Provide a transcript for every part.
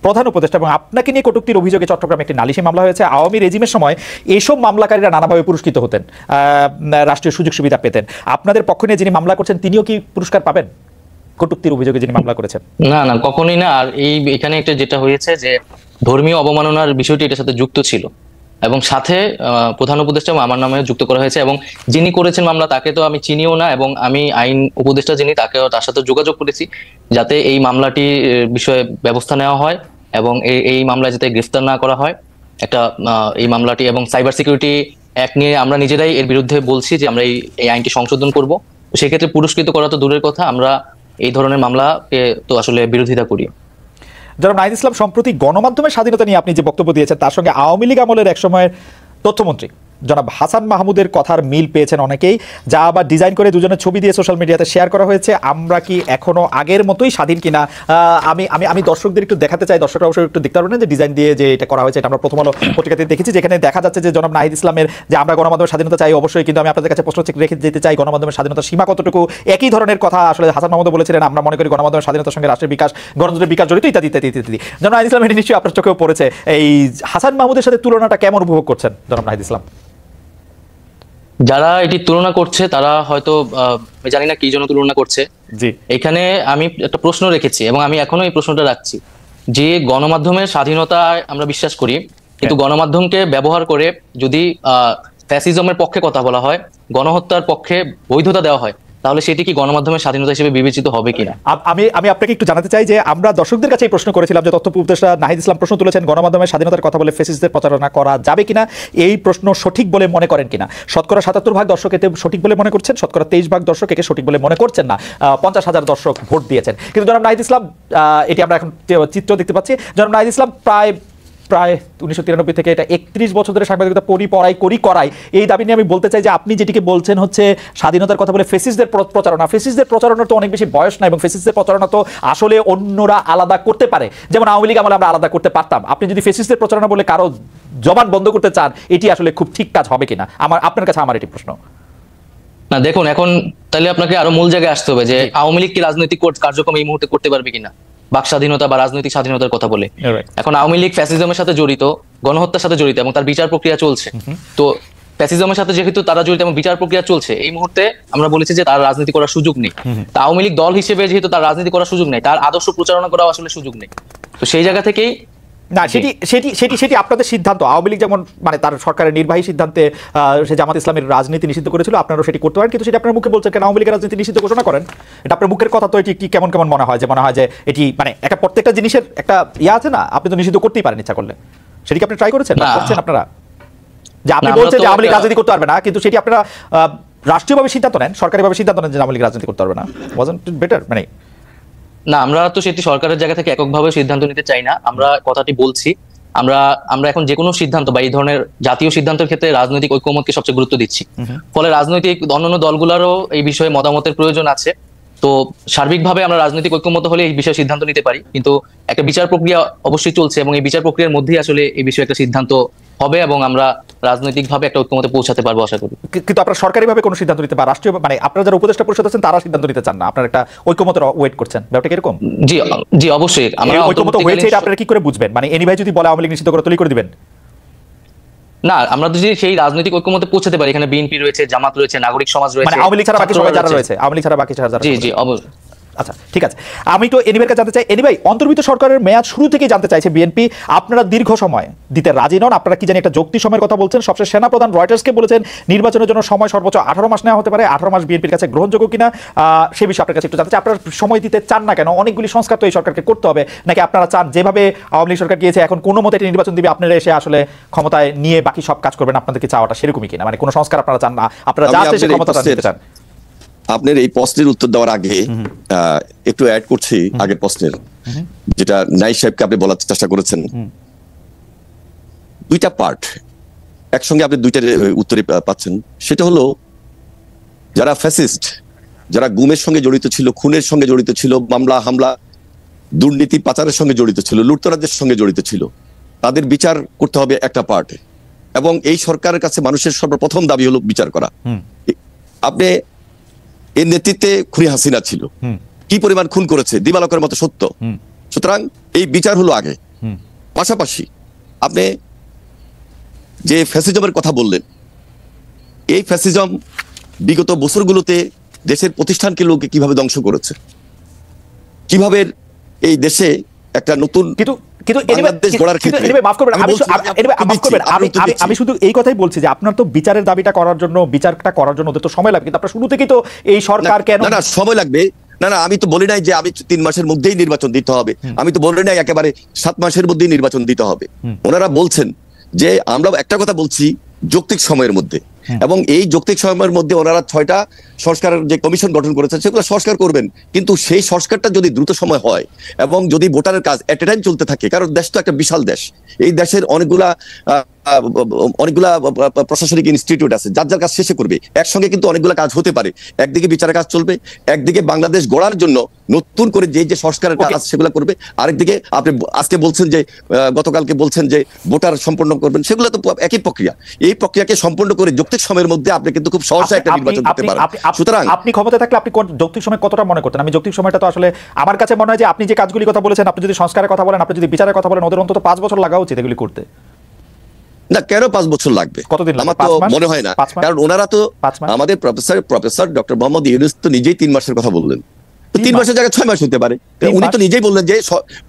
প্রধান উপদেষ্টা এবং আপনাকে নিয়ে কটূক্তির অভিযোগে চট্টগ্রামে একটি নালিশি মামলা হয়েছে। আওয়ামী রেজিমের সময় এইসব মামলাকারীরা নানাভাবে পুরস্কৃত হতেন, রাষ্ট্রীয় সুযোগ সুবিধা পেতেন। আপনাদের পক্ষ নিয়ে যিনি মামলা করছেন তিনিও কি পুরস্কার পাবেন কটূক্তির অভিযোগে যিনি মামলা করেছেন? না না, কখনোই না। আর এখানে একটা যেটা হয়েছে যে ধর্মীয় অবমাননার বিষয়টি এটার সাথে যুক্ত ছিল এবং সাথে প্রধান উপদেষ্টা আমার নামে যুক্ত করা হয়েছে এবং যিনি করেছেন মামলা তাকে তো আমি চিনিও না এবং আমি আইন উপদেষ্টা যিনি তার সাথে যোগাযোগ করেছি যাতে এই মামলাটি বিষয়ে ব্যবস্থা নেওয়া হয় এবং এই মামলায় যাতে গ্রেফতার না করা হয়। একটা এই মামলাটি এবং সাইবার সিকিউরিটি অ্যাক্ট নিয়ে আমরা নিজেরাই এর বিরুদ্ধে বলছি যে আমরা এই আইনটি সংশোধন করব। সেক্ষেত্রে পুরস্কৃত করা তো দূরের কথা, আমরা এই ধরনের মামলাকে তো আসলে বিরোধিতা করি। জনাব নাহিদ ইসলাম, সম্প্রতি গণমাধ্যমের স্বাধীনতা নিয়ে আপনি যে বক্তব্য দিয়েছেন তার সঙ্গে আওয়ামী লীগ আমলের একসময়ের তথ্যমন্ত্রী জনাব হাসান মাহমুদের কথার মিল পেয়েছেন অনেকেই, যা আবার ডিজাইন করে দুজনের ছবি দিয়ে সোশ্যাল মিডিয়াতে শেয়ার করা হয়েছে। আমরা কি এখনো আগের মতোই স্বাধীন কিনা? আমি আমি আমি দর্শকদের একটু দেখাতে চাই, দর্শকরা অবশ্যই একটু দেখতে পারবেন যে ডিজাইন দিয়ে যে এটা করা হয়েছে, এটা আমরা প্রথম আলো পত্রিকাতে দেখেছি, যেখানে দেখা যাচ্ছে যে জনাব নাহিদ ইসলামের যে আমরা গণমাধ্যমের স্বাধীনতা চাই অবশ্যই, কিন্তু আমি আপনাদের কাছে প্রশ্ন রেখে যেতে চাই গণমাধ্যমের স্বাধীনতার সীমা কতটুকু। একই ধরনের কথা আসলে হাসান মাহমুদ বলেছিলেন, আমরা মনে করি গণমাধ্যমের স্বাধীনতার সঙ্গে রাষ্ট্রের বিকাশ, গণতন্ত্রের বিকাশ জড়িত ইত্যাদি ইত্যাদি ইত্যাদি। জনাব নাহিদ ইসলাম, এটি নিশ্চয়ই আপনার চোখেও পড়েছে। এই হাসান মাহমুদের সাথে তুলনাটা কেমন উপভোগ করছেন জনাব নাহিদ ইসলাম? যারা এটি তুলনা করছে তারা হয়তো জানি না কি জন্য তুলনা করছে। জি, এখানে আমি একটা প্রশ্ন রেখেছি এবং আমি এখনো এই প্রশ্নটা রাখছি যে গণমাধ্যমের স্বাধীনতা আমরা বিশ্বাস করি, কিন্তু গণমাধ্যমকে ব্যবহার করে যদি ফ্যাসিজমের পক্ষে কথা বলা হয়, গণহত্যার পক্ষে বৈধতা দেওয়া হয়, তাহলে সেটি কি গণমাধ্যমের স্বাধীনতা হিসেবে বিবেচিত হবে কিনা? আমি আপনাকে একটু জানাতে চাই যে আমরা দর্শকদের কাছে এই প্রশ্ন করেছিলাম যে তথ্য উপদেষ্টা নাহিদ ইসলাম প্রশ্ন তুলেছেন গণমাধ্যমের স্বাধীনতার কথা বলে ফ্যাসিস্টদের প্রচারণা করা যাবে কিনা, এই প্রশ্ন সঠিক বলে মনে করেন কিনা। শতকরা ৭৭% দর্শক এতে সঠিক বলে মনে করছেন, শতকরা 23% দর্শক একে সঠিক বলে মনে করছেন না। 50,000 দর্শক ভোট দিয়েছেন। কিন্তু জনাব নাহিদ ইসলাম, এটি আমরা এখন চিত্র দেখতে পাচ্ছি, জনাব নাহিদ ইসলাম প্রায় 1993 থেকে এটা 31 বছর ধরে সাংবাদিকতা করাই এই দাবি নিয়ে আমি বলতে চাই যে আপনি যেটিকে বলছেন হচ্ছে স্বাধীনতার কথা বলে ফ্যাসিস্টদের প্রচারণা। ফ্যাসিস্টদের প্রচারণার তো অনেক বেশি বয়স না, এবং ফ্যাসিস্টদের প্রচারণা তো আসলে অন্যরা আলাদা করতে পারে, যেমন আওয়ামী লীগ আমলে আমরা আলাদা করতে পারতাম। আপনি যদি ফ্যাসিস্টদের প্রচারণা বলে কারো জবান বন্ধ করতে চান, এটি আসলে খুব ঠিক কাজ হবে কিনা, আপনার কাছে আমার এটি প্রশ্ন। না দেখুন, এখন তাহলে আপনাকে আরো মূল জায়গায় আসতে হবে যে আওয়ামী লীগ কি রাজনৈতিক কার্যক্রম এই মুহূর্তে করতে পারবে কিনা বাক স্বাধীনতা বা রাজনৈতিক স্বাধীনতার কথা বলে। এখন আওয়ামী লীগ ফ্যাসিজমের সাথে জড়িত, গণহত্যার সাথে জড়িত এবং তার বিচার প্রক্রিয়া চলছে। তো ফ্যাসিজমের সাথে যেহেতু তারা জড়িত এবং বিচার প্রক্রিয়া চলছে, এই মুহূর্তে আমরা বলেছি যে তার রাজনীতি করার সুযোগ নেই। তা আওয়ামী লীগ দল হিসেবে যেহেতু তার রাজনীতি করার সুযোগ নেই, তার আদর্শ প্রচারণা করাও আসলে সুযোগ নেই। তো সেই জায়গা থেকেই না, সেটি আপনাদের সিদ্ধান্ত। আওয়ামী লীগ যেমন মানে তার সরকারের নির্বাহী সিদ্ধান্তে সে জামাত ইসলামের রাজনীতি নিষিদ্ধ করেছিল, আপনারাও সেটি করতে পারেন, কিন্তু সেটা আপনার মুখে বলছেন কেন আওয়ামী লীগের রাজনীতি নিষিদ্ধ ঘোষণা করেন? এটা আপনার মুখের কথা, তো এটি কেমন কেমন মনে হয় যে এটি মানে একটা প্রত্যেকটা জিনিসের একটা ইয়ে আছে না, আপনি তো নিষিদ্ধ করতেই পারেন ইচ্ছা করলে। সেটি আপনি ট্রাই করেছেন আপনারা, যে আপনি বলছেন যে আওয়ামী লীগ রাজনীতি করতে পারবে না, কিন্তু সেটি আপনারা রাষ্ট্রীয়ভাবে সিদ্ধান্ত নেন, সরকারিভাবে সিদ্ধান্ত নেন যে আওয়ামী লীগ রাজনীতি করতে পারবে না। Wasn't it better? মানে না, আমরা তো সেটি সরকারের জায়গা থেকে এককভাবে সিদ্ধান্ত নিতে চাই না। আমরা কথাটি বলছি, আমরা এখন যে কোনো সিদ্ধান্ত বা এই ধরনের জাতীয় সিদ্ধান্তের ক্ষেত্রে রাজনৈতিক ঐক্যমতকে সবচেয়ে গুরুত্ব দিচ্ছি। ফলে রাজনৈতিক অন্যান্য দলগুলোরও এই বিষয়ে মতামতের প্রয়োজন আছে। তো সার্বিকভাবে আমরা রাজনৈতিক ঐক্যমত হলে এই বিষয়ে সিদ্ধান্ত নিতে পারি, কিন্তু একটা বিচার প্রক্রিয়া অবশ্যই চলছে এবং এই বিচার প্রক্রিয়ার মধ্যেই আসলে এই বিষয়ে একটা সিদ্ধান্ত হবে এবং আমরা রাজনৈতিকভাবে একটা ঐক্যমতে পৌঁছাতে পারবো আশা করি। কিন্তু আপনারা সরকারিভাবে কোনো সিদ্ধান্ত নিতে বা রাষ্ট্রীয় মানে আপনারা যারা উপদেষ্টা পরিষদ আছেন তারা সিদ্ধান্ত নিতে চান না, আপনারা একটা ঐক্যমতের ওয়েট করছেন, ব্যাপারটা এরকম? জি জি, অবশ্যই আমরা ঐক্যমত হয়েছে, এটা আপনারা কি করে বুঝবেন? মানে এনি ভাই যদি বলে আওয়ামী লীগ নিষিদ্ধ করে তৈরি করে দিবেন? না, আমরা যদি সেই রাজনৈতিক ঐক্যমতে পৌঁছাতে পারি, এখানে বিএনপি রয়েছে, জামাত রয়েছে, নাগরিক সমাজ রয়েছে, মানে আওয়ামী লীগ ছাড়া বাকি সবাই যারা রয়েছে, আওয়ামী লীগ ছাড়া বাকি যারা। জি জি, অবশ্যই। আচ্ছা, ঠিক আছে। আমি তো এনিভাইকে জানতে চাই, এনিভাই অন্তর্বর্তী সরকারের মেয়াদ শুরু থেকে জানতে চাইছে বিএনপি, আপনারা দীর্ঘ সময় দিতে রাজি নন, আপনারা কি জানি একটা যৌক্তি সময়ের কথা বলছেন। সবশেষ সেনাপ্রধান রয়টার্সকে বলেছেন নির্বাচনের জন্য সময় সর্বোচ্চ 18 মাস নেওয়া হতে পারে। 18 মাস বিএনপির কাছে গ্রহণযোগ্য কিনা সে বিষয়ে আপনার কাছে একটু জানতে চাই। আপনারা সময় দিতে চান না কেন? অনেকগুলি সংস্কার তো এই সরকারকে করতে হবে, নাকি আপনারা চান যেভাবে আওয়ামী লীগ সরকার গিয়েছে এখন কোনো মতে নির্বাচন দিবে, আপনারা এসে আসলে ক্ষমতায় নিয়ে বাকি সব কাজ করবেন, আপনাদেরকে চাওয়াটা সেরকমই কিনা? মানে কোনো সংস্কার আপনারা চান না, আপনারা যা আছে সেই ক্ষমতাটা নিতে চান? আপনার এই প্রশ্নের উত্তর দেওয়ার আগে একটু অ্যাড করছি আগের প্রশ্নের, যেটা নাইস সাহেবকে আপনি বলার চেষ্টা করেছেন। দুইটা পার্ট একসঙ্গে আপনি দুইটার উত্তরে পাচ্ছেন। সেটা হলো যারা ফ্যাসিস্ট, যারা গুমের সঙ্গে জড়িত ছিল, খুনের সঙ্গে জড়িত ছিল, মামলা হামলা দুর্নীতি পাচারের সঙ্গে জড়িত ছিল, লুটতরাজের সঙ্গে জড়িত ছিল, তাদের বিচার করতে হবে একটা পার্টে। এবং এই সরকারের কাছে মানুষের সর্বপ্রথম দাবি হলো বিচার করা। আপনি এর নেতৃত্বে খুনি হাসিনা ছিল, কি পরিমাণ খুন করেছে দিবালকের মতো সত্য। সুতরাং এই বিচার হলো আগে। পাশাপাশি আপনি যে ফ্যাসিজমের কথা বললেন, এই ফ্যাসিজম বিগত বছরগুলোতে দেশের প্রতিষ্ঠানকে লোকে কিভাবে ধ্বংস করেছে, কিভাবে এই দেশে একটা নতুন আমি শুধু এই কথাই বলছি যে আপনার তো বিচারের দাবিটা করার জন্য, বিচারটা করার জন্য ওদের তো সময় লাগবে, কিন্তু আপনার শুরু থেকেই তো এই সরকার কেন না সময় লাগবে না, আমি তো বলি নাই যে আমি 3 মাসের মধ্যেই নির্বাচন দিতে হবে, আমি তো বলি নাই একেবারে 7 মাসের মধ্যেই নির্বাচন দিতে হবে। ওনারা বলছেন যে আমরা একটা কথা বলছি যৌক্তিক সময়ের মধ্যে, এবং এই যৌক্তিক সময়ের মধ্যে ওনারা 6টা সংস্কারের যে কমিশন গঠন করেছেন সেগুলো সংস্কার করবেন, কিন্তু সেই সংস্কারটা যদি দ্রুত সময় হয় এবং যদি ভোটারের কাজ এট এ টাইম চলতে থাকে, কারণ দেশ তো একটা বিশাল দেশ, এই দেশের অনেকগুলা প্রশাসনিক ইনস্টিটিউট আছে, যার যার কাজ শেষে করবে, একসঙ্গে কিন্তু অনেকগুলো কাজ হতে পারে। একদিকে বিচারের কাজ চলবে, একদিকে বাংলাদেশ গড়ার জন্য নতুন করে যে সংস্কারের কাজ সেগুলো করবে, আরেকদিকে আপনি আজকে বলছেন যে গতকালকে বলছেন যে ভোটার সম্পন্ন করবেন, সেগুলো তো একই প্রক্রিয়া। এই প্রক্রিয়াকে সম্পন্ন করে যৌক্তিক সময়ের মধ্যে আপনি কিন্তু খুব সহজে একটা নির্বাচন করতে পারেন। সুতরাং আপনি ক্ষমতা থাকলে আপনি যৌক্তিক সময় কতটা মনে করতেন? আমি যৌক্তিক সময়টা তো আসলে আমার কাছে মনে হয় যে আপনি যে কাজগুলি কথা বলেছেন, আপনি যদি সংস্কারের কথা বলেন, আপনি যদি বিচারের কথা বলেন, ওদের অন্তত 5 বছর লাগা উচিত এগুলি করতে। না, কেন 5 বছর লাগবে? কতদিন লাগবে? আমার তো মনে হয় না, কারণ ওনারা তো আমাদের প্রফেসর ডক্টর মোহাম্মদ ইউনূস তো নিজেই 3 মাসের কথা বললেন, তো 3 মাসের জায়গায় 6 মাস হতে পারে। উনি তো নিজেই বললেন যে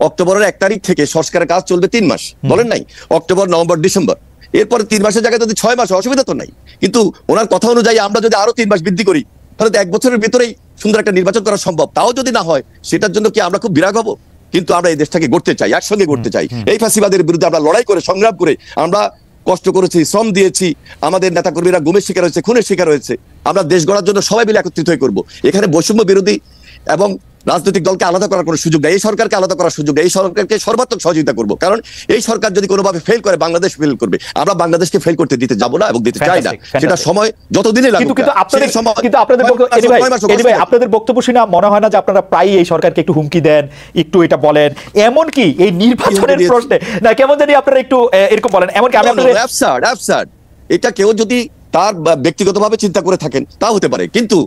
অক্টোবরের 1 তারিখ থেকে সংস্কারের কাজ চলবে 3 মাস, বলেন নাই? অক্টোবর, নভেম্বর, ডিসেম্বর, এরপরে 3 মাসের জায়গায় যদি 6 মাস, অসুবিধা তো নাই। কিন্তু ওনার কথা অনুযায়ী আমরা যদি আরো 3 মাস বৃদ্ধি করি, তাহলে তো 1 বছরের ভিতরেই সুন্দর একটা নির্বাচন করা সম্ভব। তাও যদি না হয়, সেটার জন্য কি আমরা খুব বিরাগ হব? কিন্তু আমরা এই দেশটাকে গড়তে চাই, একসঙ্গে গড়তে চাই। এই ফ্যাসিবাদের বিরুদ্ধে আমরা লড়াই করে, সংগ্রাম করে, আমরা কষ্ট করেছি, শ্রম দিয়েছি, আমাদের নেতাকর্মীরা গুমের শিকার হয়েছে, খুনের শিকার হয়েছে। আমরা দেশ গড়ার জন্য সবাই মিলে একত্রিত হয়ে করবো। এখানে বৈষম্য বিরোধী এবং রাজনৈতিক দলকে আলাদা করার কোনো সুযোগ নেই, এই সরকারকে আলাদা করার সুযোগ নেই, এই সরকারকে সর্বাত্মক সহযোগিতা করবো। কারণ এই সরকার যদি কোনোভাবে ফেল করে, বাংলাদেশ ফেল করবে। আমরা বাংলাদেশকে ফেল করতে দিতে যাবো না এবং দিতে চাই না। সেটা সময় যতদিনই লাগুক। কিন্তু আপনাদের বক্তব্য শুনে মনে হয় না যে আপনারা প্রায়ই এই সরকারকে একটু হুমকি দেন, একটু এটা বলেন, এমনকি এই নির্বাচনের প্রশ্নে না কেমন জানি আপনারা একটু এরকম বলেন, এমনকি আমি আপনাদের এটা কেউ যদি তার ব্যক্তিগতভাবে চিন্তা করে থাকেন তা হতে পারে, কিন্তু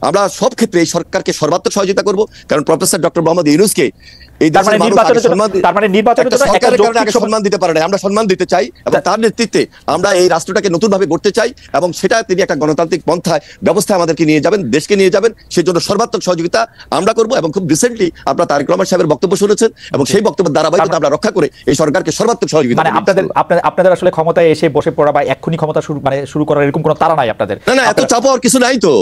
আমরা সব ক্ষেত্রে এই সরকারকে সর্বাত্মক সহযোগিতা করব। কারণ প্রফেসর ডক্টর মোহাম্মদ ইউনূসকে এই দেশের সম্মান দিতে পারে না, আমরা সম্মান দিতে চাই এবং তার নেতৃত্বে আমরা এই রাষ্ট্রটাকে নতুন ভাবে গড়তে চাই, এবং সেটা তিনি একটা গণতান্ত্রিক পন্থায় ব্যবস্থায় আমাদেরকে নিয়ে যাবেন, দেশকে নিয়ে যাবেন। সেই জন্য সর্বাত্মক সহযোগিতা আমরা করব। এবং খুব রিসেন্টলি আপনারা তারেক রহমান সাহেবের বক্তব্য শুনেছেন, এবং সেই বক্তব্যের ধারাবাহিকতা আমরা রক্ষা করে এই সরকারকে সর্বাত্মক সহযোগিতা। মানে আপনাদের আসলে ক্ষমতায় এসে বসে পড়া বা এক্ষুনি ক্ষমতা শুরু করার এরকম কোনো তাড়া নাই আপনাদের? না, এত চাপ হওয়ার কিছু নাই তো।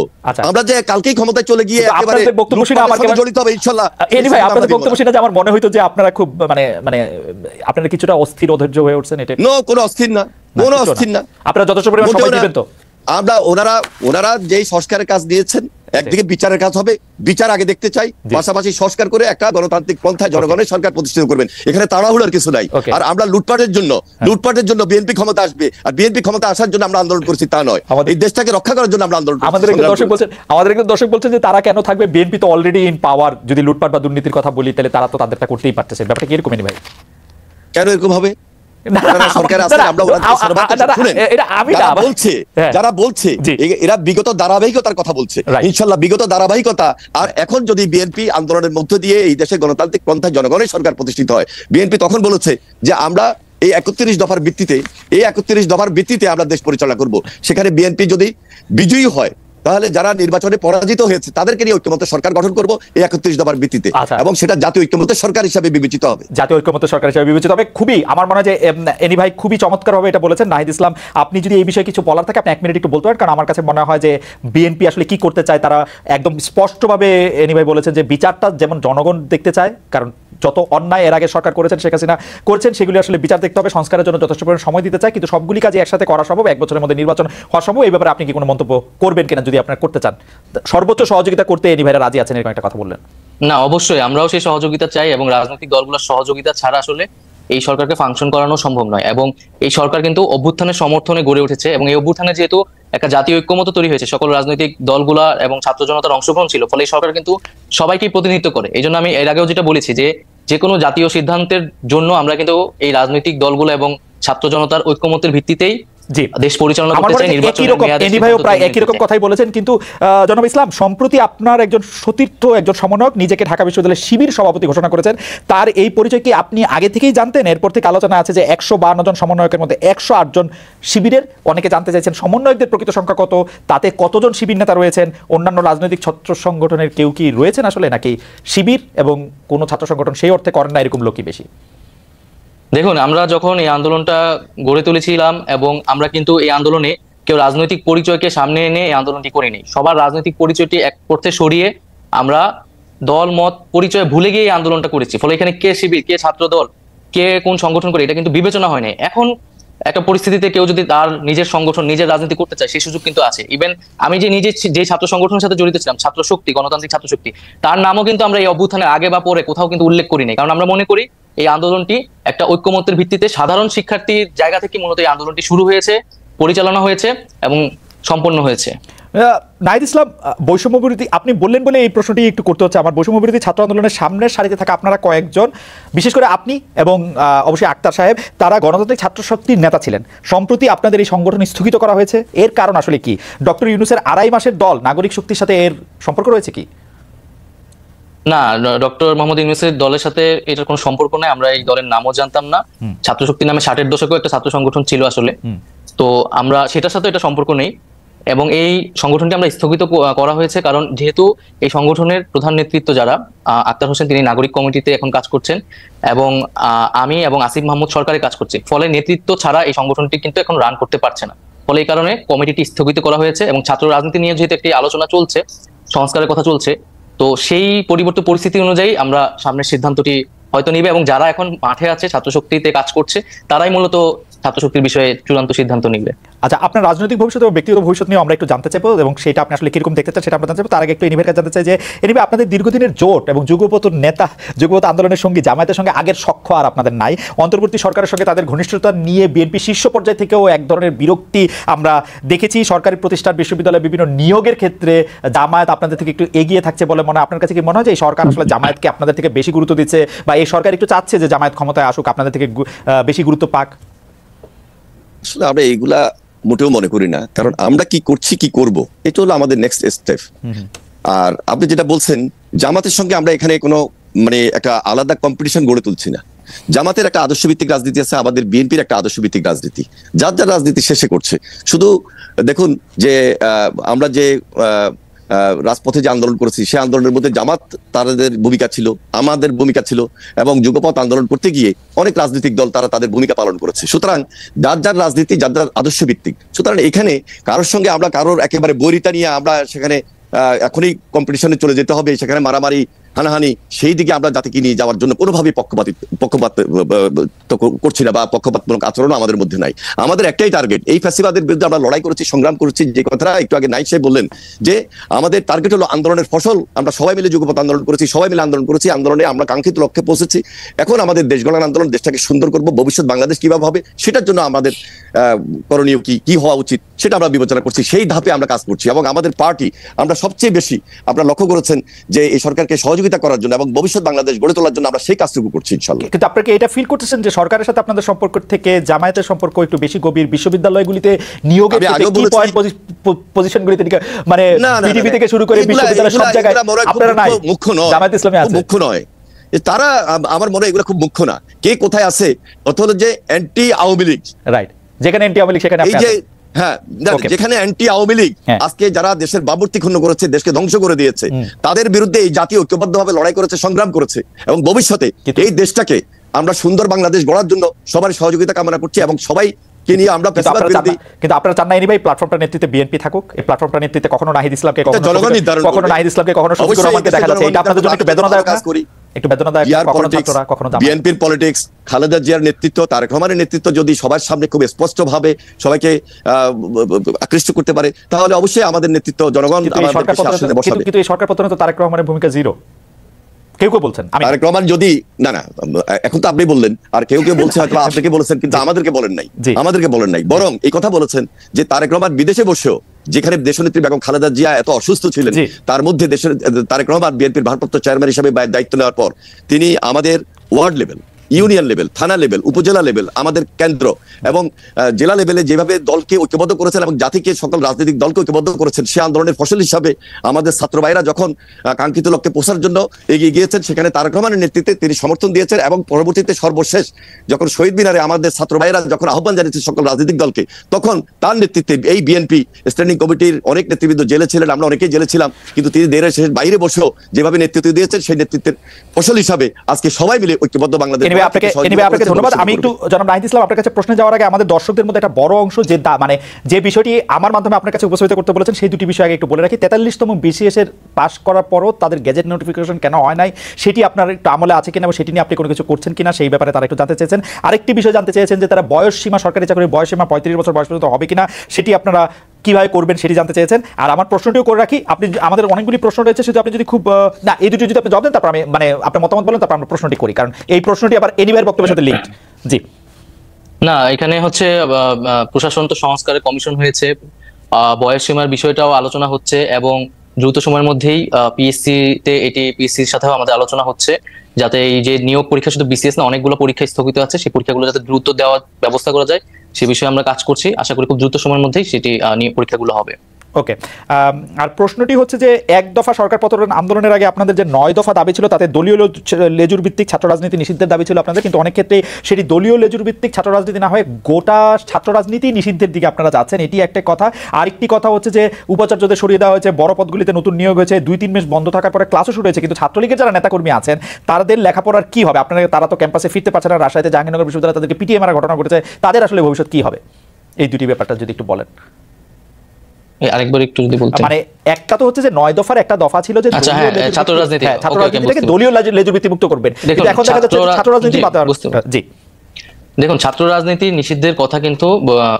আমরা যে কালকেই ক্ষমতায় চলে গিয়ে একেবারে বক্তব্য শুনে আমার জড়িত হবে ইনশাআল্লাহ। এনিওয়ে আপনাদের বক্তব্য শুনে আমার মনে হইতো যে আপনারা খুব মানে আপনারা কিছুটা অস্থির, অধৈর্য হয়ে উঠছেন। এটা কোনো অস্থির না, কোনো অস্থির না। আপনারা যথেষ্ট পরিমাণ সময় দিবেন তো? আমরা ওনারা যেই সংস্কারের কাজ দিয়েছেন, একদিকে বিচারের কাজ হবে, বিচার আগে দেখতে চাই, পাশাপাশি সংস্কার করে একটা গণতান্ত্রিক পন্থায় জনগণের সরকার প্রতিষ্ঠিত করবেন। এখানে তাড়াহুড়োর কিছু নাই। আর আমরা লুটপাটের জন্য বিএনপি ক্ষমতা আসবে, আর বিএনপি ক্ষমতা আসার জন্য আমরা আন্দোলন করছি তা নয়, এই দেশটাকে রক্ষা করার জন্য আমরা আন্দোলন করছি। আমাদের একজন দর্শক বলছেন যে তারা কেন থাকবে, বিএনপি তো অলরেডি ইন পাওয়ার। যদি লুটপাট বা দুর্নীতির কথা বলি, তাহলে তারা তো তাদেরটা করতেই পারতেছে। ব্যাপারটা কি এরকমই ভাই? কেন এরকম হবে? যারা বলছে এরা বিগত ধারাবাহিকতার কথা বলছে, ইনশাল্লাহ বিগত ধারাবাহিকতা। আর এখন যদি বিএনপি আন্দোলনের মধ্য দিয়ে এই দেশে গণতান্ত্রিক পন্থায় জনগণের সরকার প্রতিষ্ঠিত হয়, বিএনপি তখন বলেছে যে আমরা এই 31 দফার ভিত্তিতে আমরা দেশ পরিচালনা করব। সেখানে বিএনপি যদি বিজয়ী হয়, তাহলে যারা নির্বাচনে পরাজিত হয়েছে তাদেরকে নিয়ে ঐক্যমত্য সরকার গঠন করব এই 31 দফার ভিত্তিতে, এবং সেটা জাতীয় ঐক্যমত্য সরকার হিসেবে বিবেচিত হবে। জাতীয় ঐক্যমত্য সরকার হিসেবে বিবেচিত হবে। খুবই আমার মনে হয় যে এনি ভাই খুবই চমৎকারভাবে এটা বলেছেন। নাহিদ ইসলাম, আপনি যদি এই বিষয়ে কিছু বলার থাকে আপনি 1 মিনিট একটু বলতে পারেন, কারণ আমার কাছে মনে হয় যে বিএনপি আসলে কি করতে চায়। তারা একদম স্পষ্টভাবে এনি ভাই বলেছেন যে বিচারটা যেমন জনগণ দেখতে চায়, কারণ যত অন্যায় এর আগে সরকার করেছেন, শেখ হাসিনা করছেন, সেগুলি আসলে বিচার দেখতে হবে। সংস্কারের জন্য যথেষ্ট পরিমাণ সময় দিতে চায়, কিন্তু সবগুলি কাজে একসাথে করা সম্ভব, 1 বছরের মধ্যে নির্বাচন হওয়া সম্ভব। এই ব্যাপারে আপনি কি কোনো মন্তব্য করবেন কিনা, যদি আপনারা করতে চান? সর্বোচ্চ সহযোগিতা করতে এনি ভাইরা রাজি আছেন, এরকম একটা কথা বললেন। না, অবশ্যই আমরাও সেই সহযোগিতা চাই, এবং রাজনৈতিক দলগুলোর সহযোগিতা ছাড়া আসলে এই সরকারকে ফাংশন করানো সম্ভব নয়। এবং এই সরকার কিন্তু অভ্যুত্থানের সমর্থনে গড়ে উঠেছে, এবং এই অভ্যুত্থানে যেহেতু একটা জাতীয় ঐক্যমত্য তৈরি হয়েছে, সকল রাজনৈতিক দলগুলা এবং ছাত্র জনতার অংশগ্রহণ ছিল, ফলে এই সরকার কিন্তু সবাইকেই প্রতিনিধিত্ব করে। এই জন্য আমি এর আগেও যেটা বলেছি যে কোনো জাতীয় সিদ্ধান্তের জন্য আমরা কিন্তু এই রাজনৈতিক দলগুলো এবং ছাত্র জনতার ঐক্যমত্যের ভিত্তিতেই জি, দেশ পরিচালনা আমার করতে মনে চায়, হয় নির্বাচনের একই রকম মেয়াদে এনি ভাইও সিদ্ধান্ত প্রায় তিনি একই নিতে রকম চায়। কথাই বলেছেন। কিন্তু জনাব ইসলাম, সম্প্রতি আপনার একজন সতীর্থ, একজন সমন্বয়ক নিজেকে ঢাকা বিশ্ববিদ্যালয়ের শিবির সভাপতি ঘোষণা করেছেন। তার এই পরিচয় কি আপনি আগে থেকেই জানতেন? এরপর থেকে আলোচনা আছে যে 152 জন সমন্বয়কের মধ্যে 108 জন শিবিরের। অনেকে জানতে চাইছেন সমন্বয়কদের প্রকৃত সংখ্যা কত, তাতে কতজন শিবির নেতা রয়েছেন, অন্যান্য রাজনৈতিক ছাত্র সংগঠনের কেউ কি রয়েছেন আসলে, নাকি শিবির এবং কোনো ছাত্র সংগঠন সেই অর্থে করেন না এরকম লোকই বেশি? দেখুন, আমরা যখন এই আন্দোলনটা গড়ে তুলেছিলাম এবং আমরা কিন্তু এই আন্দোলনে কেউ রাজনৈতিক পরিচয়কে সামনে এনে এই আন্দোলনটি করিনি। সবার রাজনৈতিক পরিচয়টি এক পথে সরিয়ে আমরা দল মত পরিচয় ভুলে গিয়ে এই আন্দোলনটা করেছি। ফলে এখানে কে শিবির, কে ছাত্র দল, কে কোন সংগঠন করে এটা কিন্তু বিবেচনা হয় নাই। এখন একটা পরিস্থিতিতে কেউ যদি তার নিজের সংগঠন, নিজের রাজনীতি করতে চায়, সেই সুযোগ কিন্তু আছে। ইভেন আমি যে নিজে যে ছাত্র সংগঠনের সাথে জড়িত ছিলাম, ছাত্র শক্তি, গণতান্ত্রিক ছাত্র শক্তি, তার নামও কিন্তু আমরা এই অভ্যুত্থানের আগে বা পরে কোথাও কিন্তু উল্লেখ করি নাই। কারণ আমরা মনে করি এই আন্দোলনটি একটা ঐক্যমত্যের ভিত্তিতে সাধারণ শিক্ষার্থীর জায়গা থেকে মূলত এই আন্দোলনটি শুরু হয়েছে, পরিচালনা হয়েছে এবং সম্পন্ন হয়েছে। নাহিদ ইসলাম, বৈষম্য বিরোধী আপনি বললেন বলে এই প্রশ্নটি একটু করতে হচ্ছে আমার। বৈষম্য বিরোধী ছাত্র আন্দোলনের সামনের সারিতে থাকা আপনারা কয়েকজন, বিশেষ করে আপনি এবং অবশ্যই আক্তার সাহেব, তারা গণতান্ত্রিক ছাত্র শক্তির নেতা ছিলেন। সম্প্রতি আপনাদের এই সংগঠন স্থগিত করা হয়েছে, এর কারণ আসলে কি? ডক্টর ইউনূসের 2.5 মাসের দল নাগরিক শক্তির সাথে এর সম্পর্ক রয়েছে কি? না, ডক্টর মোহাম্মদ ইউনূসের দলের সাথে এটার কোনো সম্পর্ক নাই। আমরা এই দলের নামও জানতাম না। ছাত্র শক্তি নামে 60-এর দশকেও একটা ছাত্র সংগঠন ছিল আসলে, তো আমরা সেটার সাথে এটা সম্পর্ক নেই। এবং এই সংগঠনটি আমরা স্থগিত করা হয়েছে কারণ যেহেতু এই সংগঠনের প্রধান নেতৃত্ব যারা, আক্তার হোসেন তিনি নাগরিক কমিটিতে এখন কাজ করছেন এবং আমি এবং আসিফ মাহমুদ সরকারে কাজ করছি। ফলে নেতৃত্ব ছাড়া এই সংগঠনটি কিন্তু এখন রান করতে পারছে না। ফলে এই কারণে কমিটিটি স্থগিত করা হয়েছে এবং ছাত্র রাজনীতি নিয়ে যেহেতু একটি আলোচনা চলছে, সংস্কারের কথা চলছে, তো সেই পরিবর্তিত পরিস্থিতি অনুযায়ী আমরা সামনের সিদ্ধান্তটি হয়তো নিবে এবং যারা এখন মাঠে আছে ছাত্র শক্তিতে কাজ করছে তারাই মূলত ছাত্র শক্তির বিষয়ে চূড়ান্ত সিদ্ধান্ত নিবে। আচ্ছা, আপনার রাজনৈতিক ভবিষ্যৎ এবং ব্যক্তিগত ভবিষ্যৎ নিয়ে আমরা একটু জানতে চাইবো এবং সেটা আপনি আসলে কিরকম দেখতে চান সেটা আমরা জানতে চাইবো। তার আগে একটু এনিভের কাছে জানতে চাই যে এনিভে আপনাদের দীর্ঘদিনের জোট এবং যুগপত নেতা, যুগপত আন্দোলনের সঙ্গে জামায়াতের সঙ্গে আগের সখ্য আর আপনাদের নাই। অন্তর্বর্তী সরকারের সঙ্গে তাদের ঘনিষ্ঠতা নিয়ে বিএনপি শীর্ষ পর্যায় থেকেও এক ধরনের বিরক্তি আমরা দেখেছি। সরকারি প্রতিষ্ঠান, বিশ্ববিদ্যালয়ে বিভিন্ন নিয়োগের ক্ষেত্রে জামায়াত আপনাদের থেকে একটু এগিয়ে থাকছে বলে মনে হয়। আপনার কাছে কি মনে হয় যে এই সরকার আসলে জামায়াতকে আপনাদের থেকে বেশি গুরুত্ব দিচ্ছে, বা এই সরকার একটু চাচ্ছে যে জামায়াত ক্ষমতায় আসুক, আপনাদের থেকে বেশি গুরুত্ব পাক? আসলে আমরা এইগুলা মোটেও মনে করি না, কারণ আমরা কি করছি, কি করব, এটা হলো আমাদের নেক্সট স্টেপ। আর আপনি যেটা বলছেন, জামাতের সঙ্গে আমরা এখানে কোনো মানে একটা আলাদা কম্পিটিশন গড়ে তুলছি না। জামাতের একটা আদর্শভিত্তিক রাজনীতি আছে, আমাদের বিএনপির একটা আদর্শভিত্তিক রাজনীতি, যার যার রাজনীতি শেষে করছে। শুধু দেখুন যে আমরা যে রাজপথে যে আন্দোলন করেছি, সেই আন্দোলনের মধ্যে জামাত তাদের ভূমিকা ছিল, আমাদের ভূমিকা ছিল, এবং যুগপথ আন্দোলন করতে গিয়ে অনেক রাজনৈতিক দল তারা তাদের ভূমিকা পালন করেছে। সুতরাং যার যার রাজনীতি, যার যার আদর্শ ভিত্তিক। সুতরাং এখানে কারোর সঙ্গে আমরা কারোর একেবারে বৈরিতা নিয়ে আমরা সেখানে এখনই কম্পিটিশনে চলে যেতে হবে, সেখানে মারামারি হানাহানি সেই দিকে আমরা জাতিকে নিয়ে যাওয়ার জন্য কোনোভাবে পক্ষপাত করছি না, বা পক্ষপাতমূলক আচরণ আমাদের মধ্যে নাই। আমাদের একটাই টার্গেট, এই ফ্যাসিবাদের বিরুদ্ধে আমরা লড়াই করেছি, সংগ্রাম করেছি। যে কথাটা একটু আগে নাইট সাহেব বললেন যে আমাদের টার্গেট হলো আন্দোলনের ফসল। আমরা সবাই মিলে যুগপৎ আন্দোলন করেছি, সবাই মিলে আন্দোলন করেছি, আন্দোলনে আমরা কাঙ্ক্ষিত লক্ষ্যে পৌঁছেছি। এখন আমাদের দেশ গড়ার আন্দোলন, দেশটাকে সুন্দর করব, ভবিষ্যৎ বাংলাদেশ কিভাবে হবে সেটার জন্য আমাদের করণীয় কি হওয়া উচিত সেটা আমরা বিবেচনা করছি। সেই ধাপে আমরা কাজ করছি এবং আমাদের পার্টি আমরা সবচেয়ে বেশি, আপনারা লক্ষ্য করেছেন যে এই সরকারকে সহযোগিতা করার জন্য এবং ভবিষ্যৎ বাংলাদেশ গড়ে তোলার জন্য আমরা সেই কাজটুকু করছি ইনশাআল্লাহ। কিন্তু আপনারা কি এটা ফিল করতেছেন যে সরকারের সাথে আপনাদের সম্পর্ক থেকে জামায়াতের সম্পর্ক একটু বেশি গভীর? বিশ্ববিদ্যালয়গুলিতে নিয়োগের পজিশনগুলিতে মানে বিটিভি থেকে শুরু করে বিশ্ববিদ্যালয়ের সব জায়গায় আপনারা নাই, জামায়াত ইসলামী আছে। মুখ্য নয় তারা, আমার মনে হয় এগুলো খুব মুখ্য না। কে কোথায় আছে, অর্থ হলো যে অ্যান্টি আওয়ামী লীগ, রাইট, যেখানে অ্যান্টি আওয়ামী লীগ সেখানে এই যে হ্যাঁ, যেখানে অ্যান্টি আওয়ামী লীগ আজকে যারা দেশের বাবুর্তি ক্ষুণ্ণ করেছে, দেশকে ধ্বংস করে দিয়েছে, তাদের বিরুদ্ধে এই জাতীয় ঐক্যবদ্ধভাবে লড়াই করেছে, সংগ্রাম করেছে এবং ভবিষ্যতে এই দেশটাকে আমরা সুন্দর বাংলাদেশ গড়ার জন্য সবার সহযোগিতা কামনা করছি এবং সবাই কে নিয়ে আমরা পেশাদার বিরোধী। কিন্তু আপনারা চান না এই প্ল্যাটফর্মটা নেতৃত্বে বিএনপি থাকুক, এই প্ল্যাটফর্মটা নেতৃত্বে কখনো নাহিদ ইসলামকে, কখনো নাহিদ ইসলামকে, কখনো শফিকুর রহমানকে দেখা যাচ্ছে। এটা আপনাদের জন্য একটু বেদনাদায়ক কাজ করি, একটু বেদনাদায়ক। কখনো ছাত্ররা, কখনো বিএনপির পলিটিক্স, খালেদা জিয়ার নেতৃত্ব, তারেক রহমানের নেতৃত্ব যদি সবার সামনে খুব স্পষ্টভাবে সবাইকে আকৃষ্ট করতে পারে, তাহলে অবশ্যই আমাদের নেতৃত্ব জনগণ আমাদের সামনে বসাবে। কিন্তু এই সরকার পতনে তো তারেক রহমানের ভূমিকা জিরো, কেউ কেউ বলছেন। তারেক রহমান যদি না এখন তো আপনি বললেন, আর কেউ কেউ বলছে হয়তো আপনাকে বলেছেন, কিন্তু আমাদেরকে বলেন নাই, বরং এই কথা বলেছেন যে তারেক রহমান বিদেশে বসেও, যেখানে দেশনেত্রী বেগম খালেদা জিয়া এত অসুস্থ ছিলেন, তার মধ্যে দেশের তারেক রহমান বিএনপির ভারপ্রাপ্ত চেয়ারম্যান হিসেবে দায়িত্ব নেওয়ার পর তিনি আমাদের ওয়ার্ড লেভেল ইউনিয়ন লেভেল, থানা লেভেল, উপজেলা লেভেল, আমাদের কেন্দ্র এবং জেলা লেভেলে যেভাবে দলকে ঐক্যবদ্ধ করেছেন এবং জাতিকে সকল রাজনৈতিক দলকে ঐক্যবদ্ধ করেছেন, সে আন্দোলনের ফসল হিসাবে আমাদের ছাত্র ভাইরা যখন কাঙ্ক্ষিত লক্ষ্যে পৌঁছার জন্য এগিয়ে গিয়েছেন, সেখানে তারেক রহমানের নেতৃত্বে তিনি সমর্থন দিয়েছেন এবং পরবর্তীতে সর্বশেষ যখন শহীদ মিনারে আমাদের ছাত্র ভাইরা যখন আহ্বান জানিয়েছে সকল রাজনৈতিক দলকে, তখন তার নেতৃত্বে এই বিএনপি স্ট্যান্ডিং কমিটির অনেক নেতৃবৃন্দ জেলে ছিলেন, আমরা অনেকেই জেলে ছিলাম, কিন্তু তিনি দেশের শেষের বাইরে বসেও যেভাবে নেতৃত্ব দিয়েছেন, সেই নেতৃত্বের ফসল হিসাবে আজকে সবাই মিলে ঐক্যবদ্ধ বাংলাদেশ। আপনাকে ধন্যবাদ। আমি একটু জনাব নাহিদ ইসলাম আপনার কাছে প্রশ্নে যাওয়ার আগে আমাদের দর্শকদের মধ্যে একটা বড় অংশ মানে যে বিষয়টি আমার মাধ্যমে আপনার কাছে উপস্থাপিত করতে বলেছেন, সেই দুটি বিষয় আগে একটু বলে রাখি। 43তম বিসিএস এর পাস করার পরও তাদের গেজেট নোটিফিকেশন কেন হয় নাই, সেটি আপনার একটু আমলে আছে কিনা, সেটি নিয়ে আপনি কোনো কিছু করছেন কিনা, সেই ব্যাপারে তারা একটু জানতে চেয়েছেন। আরেকটি বিষয় জানতে চেয়েছেন যে তারা বয়স সীমা, সরকারি চাকরির বয়স সীমা 35 বছর বয়স পর্যন্ত হবে কিনা, সেটি আপনারা কিভাবে করবেন সেটি জানতে চেয়েছেন। আর আমার প্রশ্নটিও করে রাখি, আপনি আমাদের অনেকগুলি প্রশ্ন রয়েছে, শুধু আপনি যদি খুব না এই দুটো যদি আপনি জবাব দেন, তারপর আমি মানে আপনার মতামত বলেন, তারপর আমরা প্রশ্নটি করি, কারণ এই প্রশ্নটি আবার এনিওয়ের বক্তব্যের সাথে লিঙ্ক। জি না, এখানে হচ্ছে প্রশাসন তো সংস্কারের কমিশন হয়েছে, বয়স সীমার বিষয়টাও আলোচনা হচ্ছে এবং দ্রুত সময়ের মধ্যেই পিএসসির সাথেও আমাদের আলোচনা হচ্ছে, যাতে এই যে নিয়োগ পরীক্ষা, শুধু বিসিএস না, অনেকগুলো পরীক্ষা স্থগিত আছে, সেই পরীক্ষাগুলো যাতে দ্রুত দেওয়ার ব্যবস্থা করা যায়, সে বিষয়ে আমরা কাজ করছি। আশা করি খুব দ্রুত সময়ের মধ্যেই সেটি পরীক্ষাগুলো হবে। ওকে। আর প্রশ্নটি হচ্ছে যে এক দফা সরকার পতন আন্দোলনের আগে আপনাদের যে 9 দফা দাবি ছিল, তাতে দলীয় লেজুর ভিত্তিক ছাত্র রাজনীতি নিষিদ্ধের দাবি ছিল আপনাদের, কিন্তু অনেক ক্ষেত্রে সেটি দলীয় লেজুর ভিত্তিক ছাত্র রাজনীতি না হয়ে গোটা ছাত্র রাজনীতি নিষিদ্ধের দিকে আপনারা যাচ্ছেন, এটি একটা কথা। আরেকটি কথা হচ্ছে যে উপাচার্যদের সরিয়ে দেওয়া হয়েছে, বড় পদগুলিতে নতুন নিয়োগ হয়েছে, 2-3 মাস বন্ধ থাকার পরে ক্লাসও শুরু হয়েছে, কিন্তু ছাত্রলীগের যারা নেতাকর্মী আছেন তাদের লেখাপড়ার কি হবে? আপনারা তারা তো ক্যাম্পাসে ফিরতে পারছে না, রাজশাহীতে জাহাঙ্গীরনগর বিশ্ববিদ্যালয়ে তাদেরকে পিটিএ মারা ঘটনা ঘটেছে, তাদের আসলে ভবিষ্যৎ কি হবে? এই দুটি ব্যাপারটা যদি একটু বলেন। আরেকবার একটু যদি বলতেন। মানে একটা তো হচ্ছে যে 9 দফার একটা দফা ছিল যে ছাত্র রাজনীতি থেকে দলীয় লেজুরভিত্তি মুক্ত করবেন, কিন্তু এখন দেখা যাচ্ছে ছাত্র রাজনীতি জি দেখুন, ছাত্র রাজনীতি নিষিদ্ধের কথা কিন্তু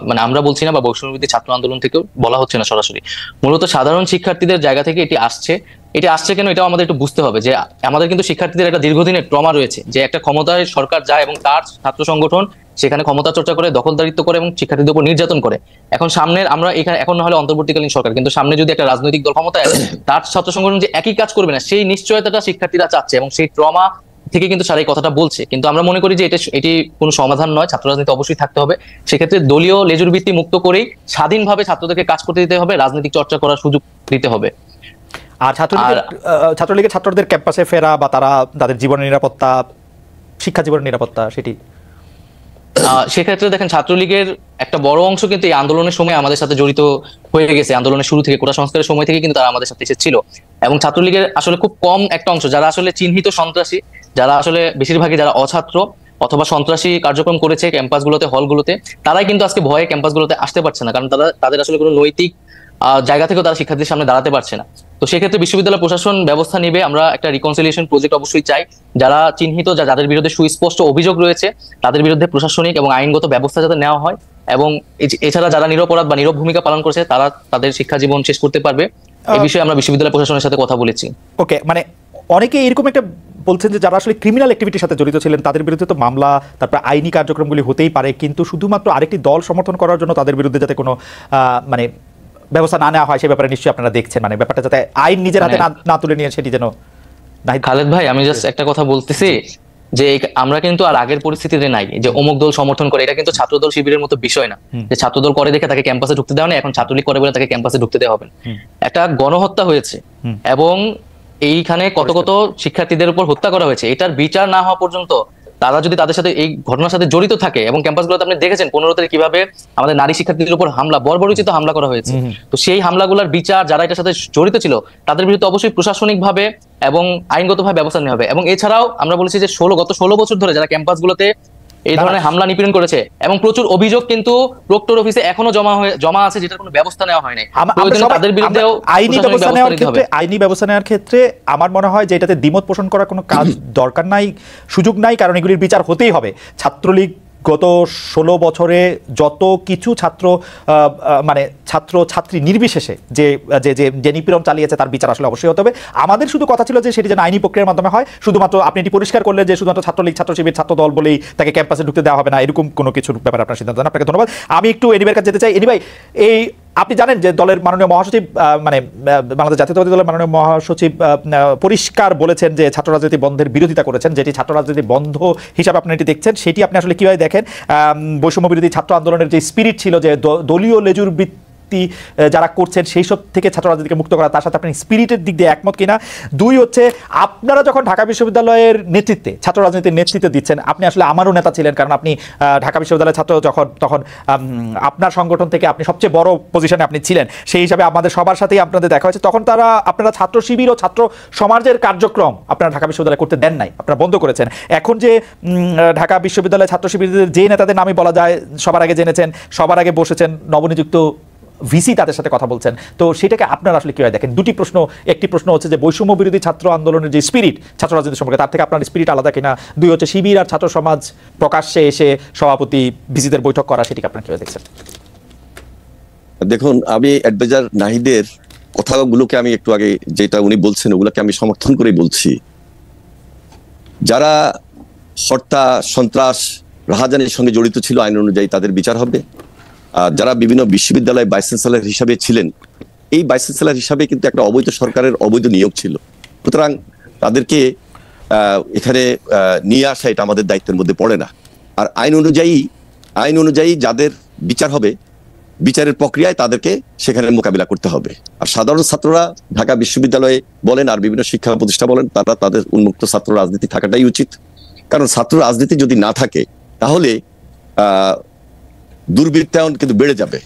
মানে আমরা বলছি না, বা বৈষম্যবিরোধী ছাত্র আন্দোলন থেকেও বলা হচ্ছে না সরাসরি, মূলত সাধারণ শিক্ষার্থীদের জায়গা থেকে এটি আসছে। এটি আসছে কেন, এটাও আমাদের একটু বুঝতে হবে যে আমাদের কিন্তু শিক্ষার্থীদের একটা দীর্ঘদিনের ট্রমা রয়েছে, যে একটা ক্ষমতায় সরকার যায় এবং তার ছাত্র সংগঠন সেখানে ক্ষমতা চর্চা করে, দখলদারিত্ব করে এবং শিক্ষার্থীদের উপর নির্যাতন করে। এখন সামনের আমরা এখানে এখন না হলে অন্তর্বর্তীকালীন সরকার, কিন্তু সামনে যদি একটা রাজনৈতিক দল ক্ষমতায় আসে, তার ছাত্র সংগঠন যে একই কাজ করবে না, সেই নিশ্চয়তাটা শিক্ষার্থীরা চাচ্ছে এবং সেই ট্রমা থেকে কিন্তু সারা এই কথাটা বলছে। কিন্তু আমরা মনে করি যে এটি কোনো সমাধান নয়, ছাত্র রাজনীতি অবশ্যই থাকতে হবে। সেক্ষেত্রে দলীয় লেজুর ভিত্তি মুক্ত করেই স্বাধীনভাবে ছাত্রদেরকে কাজ করতে দিতে হবে, রাজনৈতিক চর্চা করার সুযোগ দিতে হবে। আর ছাত্রলীগের ছাত্রদের ক্যাম্পাসে ফেরা বা তাদের জীবনের নিরাপত্তা, শিক্ষা জীবনের নিরাপত্তা, সেটি সেক্ষেত্রে দেখেন, ছাত্রলীগের একটা বড় অংশ কিন্তু এই আন্দোলনের সময় আমাদের সাথে জড়িত হয়ে গেছে। আন্দোলনের শুরু থেকে, কোটা সংস্কারের সময় থেকে কিন্তু তারা আমাদের সাথে এসেছিল। এবং ছাত্রলীগের আসলে খুব কম একটা অংশ যারা আসলে চিহ্নিত সন্ত্রাসী, যারা আসলে বেশিরভাগই যারা অছাত্র অথবা সন্ত্রাসী কার্যক্রম করেছে ক্যাম্পাসগুলোতে, হলগুলোতে, তারাই কিন্তু আজকে ভয়ে ক্যাম্পাসগুলোতে আসতে পারছে না, কারণ তাদের আসলে কোনো নৈতিক জায়গা থেকেও তারা শিক্ষার্থীদের সামনে দাঁড়াতে পারছে না। তো সেক্ষেত্রে বিশ্ববিদ্যালয় প্রশাসন ব্যবস্থা নিবে। আমরা একটা রিকনসিলিয়েশন প্রজেক্ট অবশ্যই চাই। যারা চিহ্নিত, যাদের বিরুদ্ধে সুস্পষ্ট অভিযোগ রয়েছে, তাদের বিরুদ্ধে প্রশাসনিক এবং আইনগত ব্যবস্থা যাতে নেওয়া হয়, এবং এছাড়া যারা নিরপরাধ বা নীরব ভূমিকা পালন করছে তারা তাদের শিক্ষা জীবন শেষ করতে পারবে। এই বিষয়ে আমরা বিশ্ববিদ্যালয় প্রশাসনের সাথে কথা বলেছি। ওকে, মানে অনেকে এরকম একটা বলছেন যে যারা আসলে ক্রিমিনাল অ্যাক্টিভিটির সাথে জড়িত ছিলেন তাদের বিরুদ্ধে তো মামলা, তারপর আইনি কার্যক্রমগুলি হতেই পারে, কিন্তু শুধুমাত্র আরেকটি দল সমর্থন করার জন্য তাদের বিরুদ্ধে যাতে কোনো মানে ব্যবস্থা না নেওয়া হয়, সেই ব্যাপারে নিশ্চয়ই আপনারা দেখছেন, মানে ব্যাপারটা যাতে আইন নিজের হাতে না তুলে নিয়ে সেটি যেন। খালেদ ভাই, আমি জাস্ট একটা কথা বলতেছি যে আমরা কিন্তু আর আগের পরিস্থিতিতে নাই যে অমুক দল সমর্থন করে, এটা কিন্তু ছাত্রদল শিবিরের মতো বিষয় না যে ছাত্রদল করে দেখে তাকে ক্যাম্পাসে ঢুকতে দেওয়া নেই, এখন ছাত্রলীগ করে বলে তাকে ক্যাম্পাসে ঢুকতে দেওয়া হবে। একটা গণহত্যা হয়েছে এবং এইখানে কত কত শিক্ষার্থীদের উপর হত্যা করা হয়েছে, এটার বিচার না হওয়া পর্যন্ত তারা যদি তাদের সাথে এই ঘটনার সাথে জড়িত থাকে, এবং ক্যাম্পাসগুলোতে আপনি দেখেছেন 15 তারিখ কিভাবে আমাদের নারী শিক্ষার্থীদের উপর হামলা, বর্বরোচিত হামলা করা হয়েছে, তো সেই হামলাগুলোর বিচার যারা এটার সাথে জড়িত ছিল তাদের বিরুদ্ধে অবশ্যই প্রশাসনিকভাবে এবং আইনগতভাবে ব্যবস্থা নেওয়া হবে। এবং এছাড়াও আমরা বলেছি যে গত 16 বছর ধরে যারা ক্যাম্পাসগুলোতে এই ধরনের হামলা নিপীড়ন করেছে এবং প্রচুর অভিযোগ কিন্তু প্রক্টর অফিসে এখনো জমা আছে, যেটার কোনো ব্যবস্থা নেওয়া হয় নাই, তাদের বিরুদ্ধেও আইনি ব্যবস্থা নেওয়ার ক্ষেত্রে আমার মনে হয় যে এটাতে দ্বিমত পোষণ করার কোনো কাজ দরকার নাই, সুযোগ নাই, কারণ এগুলির বিচার হতেই হবে। ছাত্রলীগ গত 16 বছরে যত কিছু ছাত্র ছাত্রী নির্বিশেষে যে নিপীড়ন চালিয়েছে তার বিচার আসলে অবশ্যই হতে হবে। আমাদের শুধু কথা ছিল যে সেটি যেন আইনি প্রক্রিয়ার মাধ্যমে হয়। শুধুমাত্র আপনি এটি পরিষ্কার করলেন যে শুধুমাত্র ছাত্রলীগ, ছাত্র শিবির, ছাত্র দল বলেই তাকে ক্যাম্পাসে ঢুকতে দেওয়া হবে না, এরকম কোনো কিছুর ব্যাপারে আপনার সিদ্ধান্ত নেন। আপনাকে ধন্যবাদ। আমি একটু এনিভাইয়ের কাছে যেতে চাই। এনিভাই, এই আপনি জানেন যে দলের মাননীয় মহাসচিব মানে বাংলাদেশ জাতীয়তাবাদী দলের মাননীয় মহাসচিব পরিষ্কার বলেছেন যে ছাত্র রাজনীতি বন্ধের বিরোধিতা করেছেন, যেটি ছাত্র রাজনীতি বন্ধ হিসাবে আপনি এটি দেখছেন, সেটি আপনি আসলে কিভাবে দেখেন? বৈষম্য বিরোধী ছাত্র আন্দোলনের যে স্পিরিট ছিল, যে দলীয় লেজুর যারা করছেন সেই সব থেকে ছাত্র রাজনীতিকে মুক্ত করা, তার সাথে আপনি স্পিরিটের দিক দিয়ে একমত কিনা? দুই হচ্ছে, আপনারা যখন ঢাকা বিশ্ববিদ্যালয়ের নেতৃত্বে ছাত্র রাজনীতির নেতৃত্ব দিচ্ছেন, আপনি আসলে আমারও নেতা ছিলেন, কারণ আপনি ঢাকা বিশ্ববিদ্যালয়ের ছাত্র তখন আপনার সংগঠন থেকে আপনি সবচেয়ে বড় পজিশনে আপনি ছিলেন, সেই হিসাবে আমাদের সবার সাথেই আপনাদের দেখা হয়েছে। তখন আপনারা ছাত্র শিবির ও ছাত্র সমাজের কার্যক্রম আপনারা ঢাকা বিশ্ববিদ্যালয়ে করতে দেন নাই, আপনারা বন্ধ করেছেন। এখন যে ঢাকা বিশ্ববিদ্যালয়ের ছাত্র শিবিরের যে নেতাদের নামই বলা যায়, সবার আগে জেনেছেন, সবার আগে বসেছেন, নবনিযুক্ত ভিসি তাদের সাথে কথা বলছেন, তো সেটাকে আপনারা আসলে কিভাবে দেখেন? দুটি প্রশ্ন। একটি প্রশ্ন হচ্ছে যে বৈষম্য বিরোধী ছাত্র আন্দোলনের যে স্পিরিট ছাত্র রাজনীতি সম্পর্কে, তার থেকে আপনার স্পিরিট আলাদা কিনা? দুই হচ্ছে, শিবির আর ছাত্র সমাজ প্রকাশ্যে এসে সভাপতি ভিসিদের বৈঠক করা, সেটিকে আপনারা কিভাবে দেখছেন? দেখুন, আমি অ্যাডভাইজার নাহিদের কথাগুলোকে আমি একটু আগে যেটা উনি বলছেন ওগুলোকে আমি সমর্থন করেই বলছি। যারা হত্যা, সন্ত্রাস, রাহাজানির সঙ্গে জড়িত ছিল আইন অনুযায়ী তাদের বিচার হবে। যারা বিভিন্ন বিশ্ববিদ্যালয়ে ভাইস চ্যান্সেলর হিসাবে ছিলেন, এই ভাইস চ্যান্সেলর হিসাবে কিন্তু একটা অবৈধ সরকারের অবৈধ নিয়োগ ছিল, সুতরাং তাদেরকে এখানে নিয়ে আসা এটা আমাদের দায়িত্বের মধ্যে পড়ে না। আর আইন অনুযায়ী যাদের বিচার হবে, বিচারের প্রক্রিয়ায় তাদেরকে সেখানে মোকাবিলা করতে হবে। আর সাধারণ ছাত্ররা ঢাকা বিশ্ববিদ্যালয়ে বলেন আর বিভিন্ন শিক্ষা প্রতিষ্ঠান বলেন, তারা তাদের উন্মুক্ত ছাত্র রাজনীতি থাকাটাই উচিত। কারণ ছাত্র রাজনীতি যদি না থাকে তাহলে দুর্বৃত্তায়ন কিন্তু বেড়ে যাবে,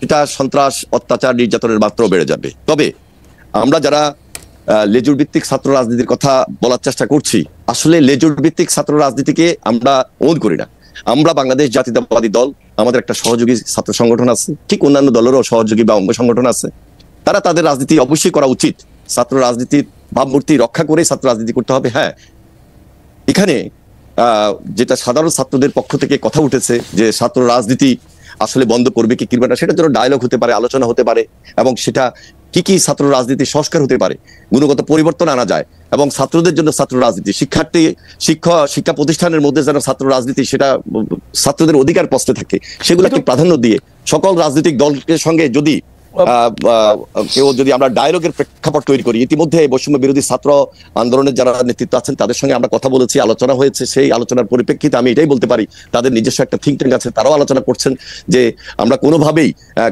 এটা সন্ত্রাস, অত্যাচার, নির্যাতনের মাত্রাও বেড়ে যাবে। তবে আমরা যারা লেজুর ভিত্তিক ছাত্র রাজনীতির কথা বলার চেষ্টা করছি, আসলে লেজুর ভিত্তিক ছাত্র রাজনীতিকে আমরা ওন করি না। আমরা বাংলাদেশ জাতীয়তাবাদী দল, আমাদের একটা সহযোগী ছাত্র সংগঠন আছে, ঠিক অন্যান্য দলেরও সহযোগী বা অঙ্গ সংগঠন আছে। তারা তাদের রাজনীতি অবশ্যই করা উচিত, ছাত্র রাজনীতির ভাবমূর্তি রক্ষা করে ছাত্র রাজনীতি করতে হবে। হ্যাঁ, এখানে যেটা সাধারণ ছাত্রদের পক্ষ থেকে কথা উঠেছে যে ছাত্র রাজনীতি আসলে বন্ধ করবে কি করবে না, সেটার জন্য ডায়লগ হতে পারে, আলোচনা হতে পারে, এবং সেটা কি কি ছাত্র রাজনীতি সংস্কার হতে পারে, গুণগত পরিবর্তন আনা যায়, এবং ছাত্রদের জন্য ছাত্র রাজনীতি, শিক্ষা প্রতিষ্ঠানের মধ্যে যেন ছাত্র রাজনীতি সেটা ছাত্রদের অধিকার প্রশ্নে থাকে, সেগুলোকে প্রাধান্য দিয়ে সকল রাজনৈতিক দলের সঙ্গে যদি আমরা ডায়লগের প্রেক্ষাপট তৈরি করি। ইতিমধ্যে বৈষম্য বিরোধী ছাত্র আন্দোলনের যারা নেতৃত্ব আছেন তাদের সঙ্গে আমরা কথা বলেছি, আলোচনা হয়েছে। সেই আলোচনার পরিপ্রেক্ষিতে আমি এটাই বলতে পারি, তাদের নিজস্ব একটা থিঙ্ক ট্যাঙ্ক আছে, তারাও আলোচনা করছেন যে আমরা কোনোভাবেই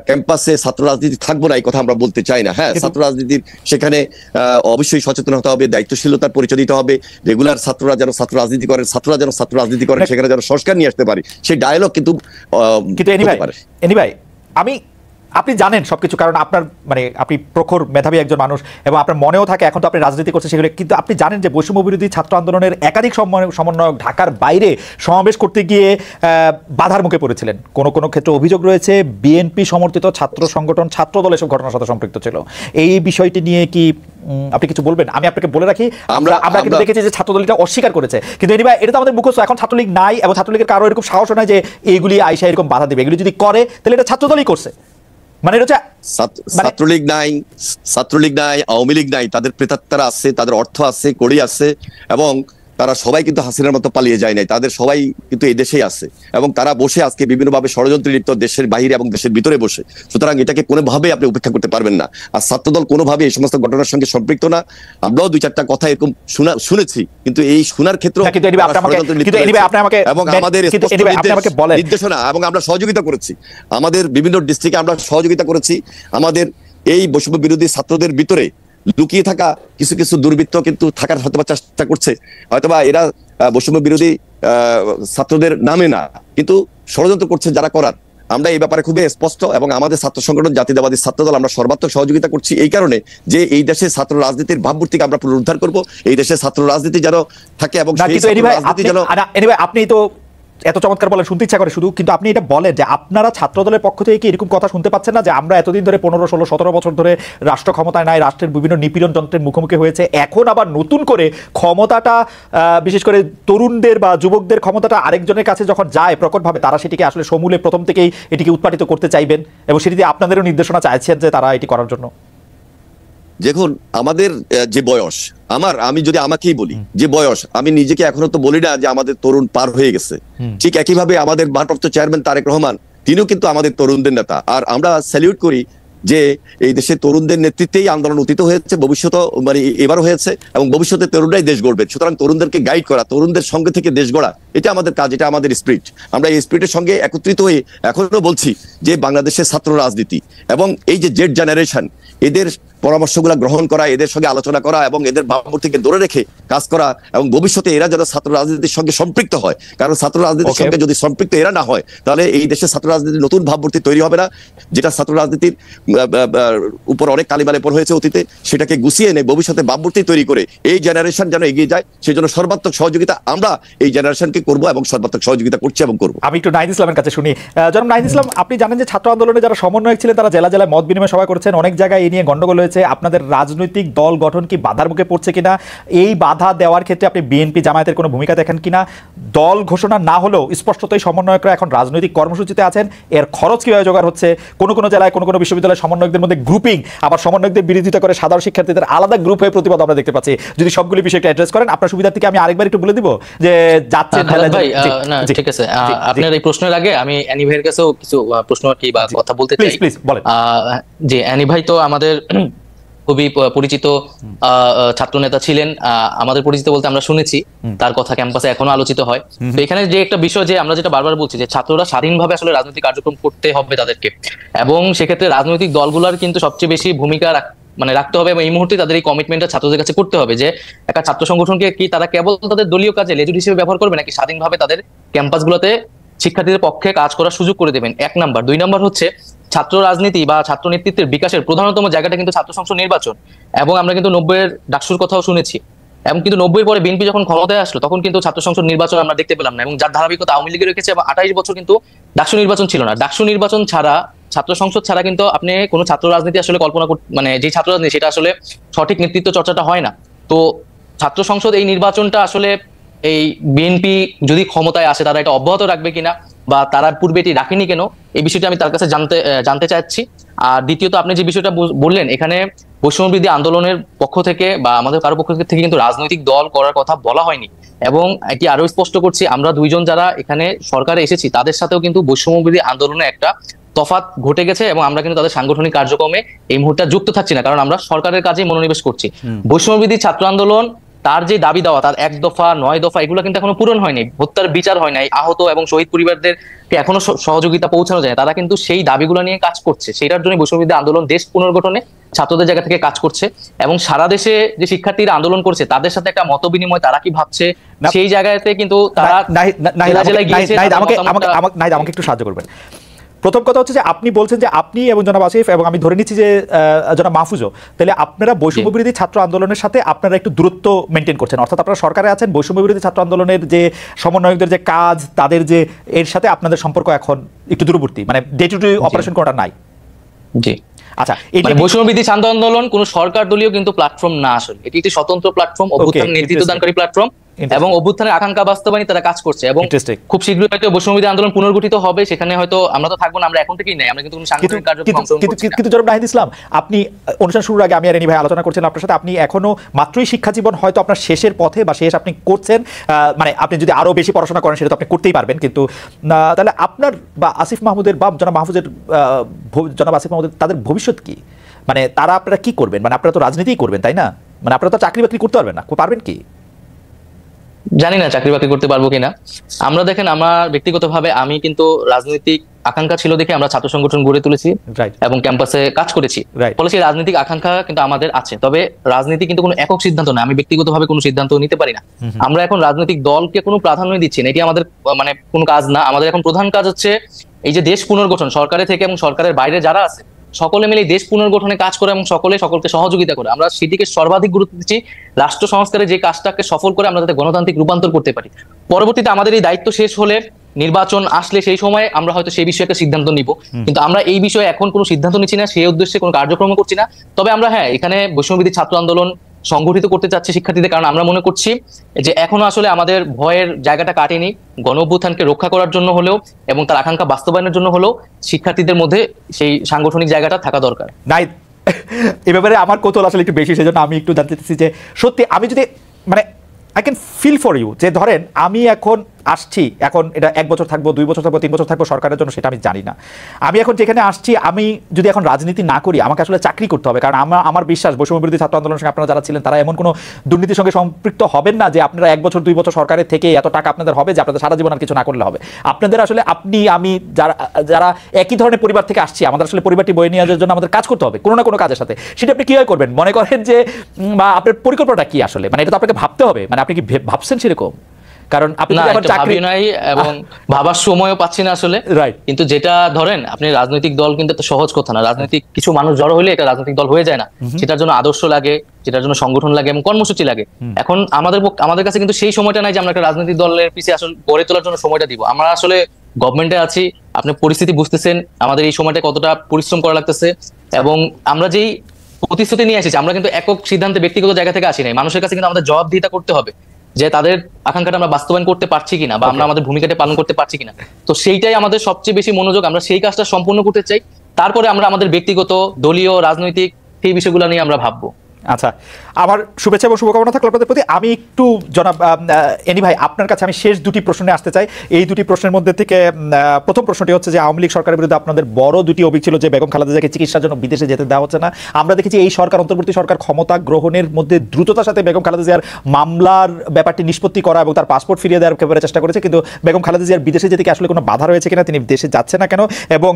ক্যাম্পাসে ছাত্র রাজনীতি থাকবো না, এই কথা আমরা বলতে চাই না। হ্যাঁ, ছাত্র রাজনীতির সেখানে অবশ্যই সচেতন হতে হবে, দায়িত্বশীলতার পরিচয় দিতে হবে, রেগুলার ছাত্ররা যেন ছাত্র রাজনীতি করেন, সেখানে যেন সংস্কার নিয়ে আসতে পারি, সেই ডায়লগ কিন্তু আপনি জানেন সবকিছু, কারণ আপনার আপনি প্রখর মেধাবী একজন মানুষ এবং আপনার মনেও থাকে, এখন তো আপনি রাজনীতি করছেন সেগুলো, কিন্তু আপনি জানেন যে বৈষম্য বিরোধী ছাত্র আন্দোলনের একাধিক সমন্বয়ক ঢাকার বাইরে সমাবেশ করতে গিয়ে বাধার মুখে পড়েছিলেন। কোনো কোনো ক্ষেত্রে অভিযোগ রয়েছে বিএনপি সমর্থিত ছাত্র সংগঠন, ছাত্র দল এসব ঘটনার সাথে সম্পৃক্ত ছিল। এই বিষয়টি নিয়ে কি আপনি কিছু বলবেন? আমি আপনাকে বলে রাখি, আমরা কিন্তু দেখেছি যে ছাত্রদল এটা অস্বীকার করেছে, কিন্তু এটা তো আমাদের মুখস্থ। এখন ছাত্রলীগ নাই এবং ছাত্রলীগের কারো এরকম সাহস নয় যে এইগুলি আইসা এরকম বাধা দেবে। এগুলি যদি করে তাহলে এটা ছাত্রদলই করছে। ছাত্রলীগ নাই, আওয়ামী লীগ নাই, তাদের প্রেতাত্মারা আছে, তাদের অর্থ আছে, কড়ি আছে, এবং তারা সবাই কিন্তু হাসিনার মতো পালিয়ে যায় নাই, তাদের সবাই কিন্তু এই দেশেই আছে, এবং তারা বসে আজকে বিভিন্নভাবে ষড়যন্ত্রে লিপ্ত, দেশের বাইরে এবং দেশের ভিতরে বসে। সুতরাং এটাকে কোনোভাবে আপনি উপেক্ষা করতে পারবেন না। আর ছাত্রদল কোনোভাবে এই সমস্ত ঘটনার সঙ্গে সম্পৃক্ত না। আমরাও দুই চারটা কথা এরকম শুনেছি, কিন্তু এই শোনার ক্ষেত্রে এবং আমাদের নির্দেশনা এবং আমরা সহযোগিতা করেছি, আমাদের বিভিন্ন ডিস্ট্রিক্টে আমরা সহযোগিতা করেছি। আমাদের এই বৈষম্য বিরোধী ছাত্রদের ভিতরে লুকিয়ে থাকা কিছু কিছু দুর্বৃত্ত কিন্তু থাকার হয়তো চেষ্টা করছে, হয়তোবা এরা বৈষম্য বিরোধী ছাত্রদের নামে না, কিন্তু ষড়যন্ত্র করছে যারা করার। আমরা এই ব্যাপারে খুবই স্পষ্ট, এবং আমাদের ছাত্র সংগঠন জাতীয়তাবাদী ছাত্রদল আমরা সর্বাত্মক সহযোগিতা করছি এই কারণে যে এই দেশে ছাত্র রাজনীতির ভাবমূর্তিকে আমরা পুনরুদ্ধার করব, এই দেশে ছাত্র রাজনীতি যেন থাকে এবং আপনি তো এত চমৎকার বলেন, শুনতে ইচ্ছা করে শুধু, কিন্তু আপনি এটা বলেন যে আপনারা ছাত্রদলের পক্ষ থেকে কি এরকম কথা শুনতে পাচ্ছেন না যে আমরা এতদিন ধরে 15, 16, 17 বছর ধরে রাষ্ট্র ক্ষমতায় নাই, রাষ্ট্রের বিভিন্ন নিপীড়ন যন্ত্রের মুখোমুখি হয়েছে, এখন আবার নতুন করে ক্ষমতাটা, বিশেষ করে তরুণদের বা যুবকদের ক্ষমতাটা আরেকজনের কাছে যখন যায় প্রকটভাবে, তারা সেটিকে আসলে সমূলে প্রথম থেকেই এটিকে উৎপাদিত করতে চাইবেন, এবং সেটিতে আপনাদেরও নির্দেশনা চাইছেন যে তারা এটি করার জন্য? দেখুন, আমাদের যে বয়স, আমি যদি আমাকেই বলি, যে বয়স, আমি নিজেকে এখনো তো বলি না যে আমাদের তরুণ পার হয়ে গেছে। ঠিক একইভাবে আমাদের ভারপ্রাপ্ত চেয়ারম্যান তারেক রহমান তিনিও কিন্তু আমাদের তরুণদের নেতা। আর আমরা স্যালিউট করি যে এই দেশে তরুণদের নেতৃত্বেই আন্দোলন অতীত হয়েছে, ভবিষ্যতে মানে এবারও হয়েছে, এবং ভবিষ্যতে তরুণরাই দেশ গড়বে। সুতরাং তরুণদেরকে গাইড করা, তরুণদের সঙ্গে থেকে দেশ গড়া, এটা আমাদের কাজ, এটা আমাদের স্পিরিট। আমরা এই স্পিরিটের সঙ্গে একত্রিত হয়ে এখনো বলছি যে বাংলাদেশের ছাত্র রাজনীতি এবং এই যে জেড জেনারেশন, এদের পরামর্শগুলো গ্রহণ করা, এদের সঙ্গে আলোচনা করা এবং এদের ভাবমূর্তিকে ধরে রেখে কাজ করা, এবং ভবিষ্যতে এরা যারা ছাত্র রাজনীতির সঙ্গে সম্পৃক্ত হয়, কারণ ছাত্র রাজনীতির সঙ্গে যদি সম্পৃক্ত এরা না হয় তাহলে এই দেশের ছাত্র রাজনীতির নতুন ভাবমূর্তি তৈরি হবে না, যেটা ছাত্র রাজনীতির উপর অনেক কালিমালেপন হয়েছে অতীতে, সেটাকে গুছিয়ে এনে ভবিষ্যতে ভাবমূর্তি তৈরি করে এই জেনারেশন যেন এগিয়ে যায়, সেই জন্য সর্বাত্মক সহযোগিতা আমরা এই জেনারেশনকে করবো এবং সর্বাত্মক সহযোগিতা করছি এবং করবো। আমি একটু নাহিদ ইসলামের কাছে শুনি। জনাব নাহিদ ইসলাম, আপনি জানেন যে ছাত্র আন্দোলনে যারা সমন্বয়ক ছিলেন তারা জেলা জেলায় মত বিনিময় সভা করেছেন, অনেক জায়গায় এই নিয়ে গন্ডগোল হয়েছে। আপনাদের রাজনৈতিক দল গঠন কি বাধার মুখে পড়ছে কিনা, এই বাধা দেওয়ার ক্ষেত্রে আপনি বিএনপি জামায়াতের কোনো ভূমিকা দেখেন কিনা? দল ঘোষণা না হলেও স্পষ্টতই সমন্বয়করা এখন রাজনৈতিক কর্মসূচিতে আছেন, এর খরচ কিভাবে জোগাড় হচ্ছে? কোনো কোনো জেলায় কোনো কোনো বিশ্ববিদ্যালয়ের সমন্বয়কদের মধ্যে গ্রুপিং, আবার সমন্বয়কদের বিরোধিতা করে সাধারণ শিক্ষার্থীদের আলাদা গ্রুপ হয়ে প্রতিবাদ আমরা দেখতে পাচ্ছি। যদি সবগুলি বিষয় একটু অ্যাড্রেস করেন আপনার সুবিধা থেকে আমি আরেকবার একটু বলে দিব যে যাচ্ছে। ঠিক আছে, আপনার এই প্রশ্নের আগে আমি অ্যানি ভাইয়ের কাছেও কিছু প্রশ্ন কি বা কথা বলতে চাই। প্লিজ বলেন। জি, অ্যানি ভাই তো আমাদের খুবই পরিচিত ছাত্র নেতা ছিলেন, আমাদের পরিচিত বলতে আমরা শুনেছি তার কথা ক্যাম্পাসে এখনো আলোচিত হয়। তো এখানে যে একটা বিষয় যে আমরা যেটা বারবার বলছি যে ছাত্ররা স্বাধীনভাবে আসলে রাজনৈতিক কার্যক্রম করতে হবে তাদেরকে, এবং সেক্ষেত্রে রাজনৈতিক দলগুলোর কিন্তু সবচেয়ে বেশি ভূমিকা রাখতে হবে, এবং এই মুহূর্তে তাদের এই কমিটমেন্টটা ছাত্রদের কাছে করতে হবে যে একটা ছাত্র সংগঠনকে কি তারা কেবল তাদের দলীয় কাজে লেজুর হিসেবে ব্যবহার করবে নাকি স্বাধীনভাবে তাদের ক্যাম্পাসগুলোতে শিক্ষার্থীদের পক্ষে কাজ করার সুযোগ করে দেবেন, 1 নাম্বার। 2 নাম্বার হচ্ছে ছাত্র রাজনীতি বা ছাত্র নেতৃত্বের বিকাশের প্রধানতম জায়গাটা কিন্তু ছাত্র সংসদ নির্বাচন, এবং আমরা কিন্তু 90-এর ডাকসুর কথাও শুনেছি, এবং কিন্তু 90 পরে বিএনপি যখন ক্ষমতায় আসলো তখন কিন্তু ছাত্র সংসদ নির্বাচন আমরা দেখতে পেলাম না, এবং যার ধারাবাহিকতা আওয়ামী লীগে রেখেছে, এবং 28 বছর কিন্তু ডাকসু নির্বাচন ছিল না। ডাকসু নির্বাচন ছাড়া, ছাত্র সংসদ ছাড়া কিন্তু আপনি কোনো ছাত্র রাজনীতি আসলে কল্পনা মানে যে ছাত্র রাজনীতি সেটা আসলে সঠিক নেতৃত্ব চর্চাটা হয় না। তো ছাত্র সংসদ এই নির্বাচনটা আসলে এই বিএনপি যদি ক্ষমতায় আসে তারা এটা অব্যাহত রাখবে কিনা, বা তারা পূর্বে এটি রাখেনি কেন, এই বিষয়টা আমি তার কাছে জানতে চাচ্ছি। আর দ্বিতীয়ত আপনি যে বিষয়টা বললেন, এখানে বৈষম্যবিরোধী আন্দোলনের পক্ষ থেকে বা আমাদের কারো পক্ষ থেকে কিন্তু রাজনৈতিক দল করার কথা বলা হয়নি, এবং এটি আরো স্পষ্ট করছি, আমরা দুইজন যারা এখানে সরকারে এসেছি তাদের সাথেও কিন্তু বৈষম্যবিরোধী আন্দোলনে একটা তফাৎ ঘটে গেছে, এবং আমরা কিন্তু তাদের সাংগঠনিক কার্যক্রমে এই মুহূর্তে যুক্ত থাকছি না, কারণ আমরা সরকারের কাজে মনোনিবেশ করছি। বৈষম্যবিরোধী ছাত্র আন্দোলন তার যে দাবি দেওয়া, তার 1 দফা 9 দফা এগুলো কিন্তু এখনো পূরণ হয়নি, হত্যার বিচার হয় নাই, আহত এবং শহীদ পরিবারদেরকে এখনো সহযোগিতা পৌঁছানো যায়, তারা কিন্তু সেই দাবিগুলো নিয়ে কাজ করছে। সেটার জন্য বৈষম্যবিরোধী আন্দোলন দেশ পুনর্গঠনে ছাত্রদের জায়গা থেকে কাজ করছে, এবং সারা দেশে যে শিক্ষার্থীরা আন্দোলন করছে তাদের সাথে একটা মত বিনিময়, তারা কি ভাবছে সেই জায়গাতে কিন্তু তারা আমাকে একটু সাহায্য করবেন। প্রথম কথা হচ্ছে যে আপনি বলছেন যে আপনি এবং জনাব আসিফ এবং আমি ধরে নিচ্ছি যে জনাব মাহফুজও, তাহলে আপনারা বৈষম্য বিরোধী ছাত্র আন্দোলনের সাথে আপনারা একটু দূরত্ব মেনটেন করছেন, অর্থাৎ আপনারা সরকারে আছেন, বৈষম্য বিরোধী ছাত্র আন্দোলনের যে সমন্বয়কদের যে কাজ তাদের যে এর সাথে আপনাদের সম্পর্ক এখন একটু দূরবর্তী, মানে ডে টু ডে অপারেশন কোনটা নাই। জি, আচ্ছা, বৈষম্য বিরোধী ছাত্র আন্দোলন কোন সরকার দলীয় কিন্তু প্ল্যাটফর্ম না, আসলে এটি একটি স্বতন্ত্র প্ল্যাটফর্ম, অভ্যুত্থান নেতৃত্বদানকারী প্ল্যাটফর্ম, এবং অভ্যুত্থানের আকাঙ্ক্ষা বাস্তবায়নে তারা কাজ করছে, এবং খুব শীঘ্রই হয়তো বৈষম্য বিরোধী আন্দোলন পুনর্গঠিত হবে, সেখানে হয়তো আমরা তো থাকবো না, আমরা এখন থেকেই নাই, আমরা কিন্তু কোনো সাংগঠনিক কার্যক্রম অংশগ্রহণ করছি না। কিন্তু জনাব নাহিদ ইসলাম, আপনি অনুষ্ঠান শুরুর আগে আমি আর এনি ভাই আলোচনা করছেন আপনার সাথে, আপনি এখনো মাত্রই শিক্ষা জীবন হয়তো আপনার শেষের পথে বা শেষ আপনি করছেন, মানে আপনি যদি আরো বেশি পড়াশোনা করেন সেটা তো আপনি করতেই পারবেন, কিন্তু তাহলে আপনার বা আসিফ মাহমুদের বা জনাব মাহফুজের জনাব আসিফ মাহমুদের তাদের ভবিষ্যৎ কি? মানে তারা আপনারা কি করবেন? মানে আপনারা তো রাজনীতিই করবেন তাই না? মানে আপনারা তো চাকরি বাকরি করতে পারবেন না, পারবেন কি জানি না, চাকরি বাকরি করতে পারবো কিনা। আমরা দেখেন, আমার ব্যক্তিগতভাবে আমি কিন্তু রাজনৈতিক আকাঙ্ক্ষা ছিল দেখে আমরা ছাত্র সংগঠন গড়ে তুলেছি এবং ক্যাম্পাসে কাজ করেছি, ফলে সেই রাজনৈতিক আকাঙ্ক্ষা কিন্তু আমাদের আছে। তবে রাজনীতি কিন্তু কোনো একক সিদ্ধান্ত না, আমি ব্যক্তিগতভাবে কোনো সিদ্ধান্ত নিতে পারি না। আমরা এখন রাজনৈতিক দলকে কোনো প্রাধান্য দিচ্ছি না, এটি আমাদের মানে কোনো কাজ না। আমাদের এখন প্রধান কাজ হচ্ছে এই যে দেশ পুনর্গঠন, সরকারের থেকে এবং সরকারের বাইরে যারা আছে সকলে মিলে দেশ পুনর্গঠনে কাজ করে এবং সকলকে সহযোগিতা করে। আমরা সেদিকে সর্বাধিক গুরুত্ব দিচ্ছি, রাষ্ট্র সংস্কারের যে কাজটাকে সফল করে আমরা যাতে গণতান্ত্রিক রূপান্তর করতে পারি। পরবর্তীতে আমাদের এই দায়িত্ব শেষ হলে, নির্বাচন আসলে সেই সময় আমরা হয়তো সেই বিষয়ে একটা সিদ্ধান্ত নিব, কিন্তু আমরা এই বিষয়ে এখন কোনো সিদ্ধান্ত নিচ্ছি না, সেই উদ্দেশ্যে কোনো কার্যক্রম করছি না। তবে আমরা এখানে বৈষম্যবিরোধী ছাত্র আন্দোলন সংগঠিত করতে চাচ্ছি শিক্ষার্থীদের, কারণ আমরা মনে করছি যে এখনো আসলে আমাদের ভয়ের জায়গাটা কাটেনি। গণঅভ্যুত্থানকে রক্ষা করার জন্য হলেও এবং তার আকাঙ্ক্ষা বাস্তবায়নের জন্য হলেও শিক্ষার্থীদের মধ্যে সেই সাংগঠনিক জায়গাটা থাকা দরকার। নাহিদ, এ ব্যাপারে আমার কৌতূহল আসলে একটু বেশি, সেজন্য আমি একটু জানতে চাইছি যে সত্যি আমি যদি মানে I can feel for you, যে ধরেন আমি এখন আসছি, এখন এটা 1 বছর থাকবো, 2 বছর থাকবো, 3 বছর থাকবো সরকারের জন্য, সেটা আমি জানি না। আমি এখন যেখানে আসছি, আমি যদি এখন রাজনীতি না করি, আমাকে আসলে চাকরি করতে হবে। কারণ আমার বিশ্বাস বৈষম্য বিরোধী ছাত্র আন্দোলনের সঙ্গে আপনারা যারা ছিলেন, তারা এমন কোনো দুর্নীতির সঙ্গে সম্পৃক্ত হবেন না যে আপনারা 1 বছর 2 বছর সরকারের থেকে এত টাকা আপনাদের হবে যে আপনাদের সারা জীবন আর কিছু না করলে হবে। আপনাদের আসলে আপনি আমি যারা একই ধরনের পরিবার থেকে আসছি, আমাদের আসলে পরিবারটি বয়ে নিয়ে যাওয়ার জন্য আমাদের কাজ করতে হবে কোনো না কোনো কাজের সাথে। সেটা আপনি কিভাবে করবেন মনে করেন যে, বা আপনার পরিকল্পনাটা কি আসলে, মানে এটা তো আপনাকে ভাবতে হবে, মানে আপনি কি ভাবছেন সেরকম? কারণ আপনি না, এখন চাকরি ভাবি নাই এবং ভাবার সময়ও পাচ্ছি না আসলে। রাইট। কিন্তু যেটা ধরেন আপনি রাজনৈতিক দল কিন্তু একটা সহজ কথা না। রাজনৈতিক কিছু মানুষ জড়ো হলে এটা রাজনৈতিক দল হয়ে যায় না। সেটার জন্য আদর্শ লাগে, যেটার জন্য সংগঠন লাগে এবং কর্মসূচি লাগে। এখন আমাদের কাছে কিন্তু সেই সময়টা নাই যে আমরা একটা রাজনৈতিক দলের পিছিয়ে আসলে গড়ে তোলার জন্য সময়টা দিব। আমরা আসলে গভর্নমেন্টে আছি, আপনি পরিস্থিতি বুঝতেছেন, আমাদের এই সময়টা কতটা পরিশ্রম করা লাগতেছে। এবং আমরা যেই প্রতিশ্রুতি নিয়ে এসেছি, আমরা কিন্তু একক সিদ্ধান্তে ব্যক্তিগত জায়গা থেকে আসি নাই। মানুষের কাছে কিন্তু আমাদের জবাবদিহিতা করতে হবে যে তাদের আকাঙ্ক্ষাটা আমরা বাস্তবায়ন করতে পারছি কিনা, বা আমরা আমাদের ভূমিকাটা পালন করতে পারছি কিনা। তো সেইটাই আমাদের সবচেয়ে বেশি মনোযোগ, আমরা সেই কাজটা সম্পূর্ণ করতে চাই। তারপরে আমরা আমাদের ব্যক্তিগত, দলীয়, রাজনৈতিক সেই বিষয়গুলো নিয়ে আমরা ভাববো। আচ্ছা, আমার শুভেচ্ছা এবং শুভকামনা থাকলো আপনাদের প্রতি। আমি একটু জনাব এনি ভাই, আপনার কাছে আমি শেষ দুটি প্রশ্ন নিয়ে আসতে চাই। এই দুটি প্রশ্নের মধ্যে থেকে প্রথম প্রশ্নটি হচ্ছে যে, আওয়ামী লীগ সরকারের বিরুদ্ধে আপনাদের বড় দুটি অভিযোগ ছিল যে বেগম খালেদা জিয়াকে চিকিৎসার জন্য বিদেশে যেতে দেওয়া হচ্ছে না। আমরা দেখেছি এই সরকার, অন্তর্বর্তী সরকার ক্ষমতা গ্রহণের মধ্যে দ্রুততার সাথে বেগম খালেদা জিয়ার মামলার ব্যাপারটি নিষ্পত্তি করা এবং তার পাসপোর্ট ফিরিয়ে দেওয়ার ব্যাপারে চেষ্টা করেছে। কিন্তু বেগম খালেদা জিয়ার বিদেশে যেতে কি আসলে কোনো বাধা রয়েছে কিনা, তিনি দেশে যাচ্ছে না কেন? এবং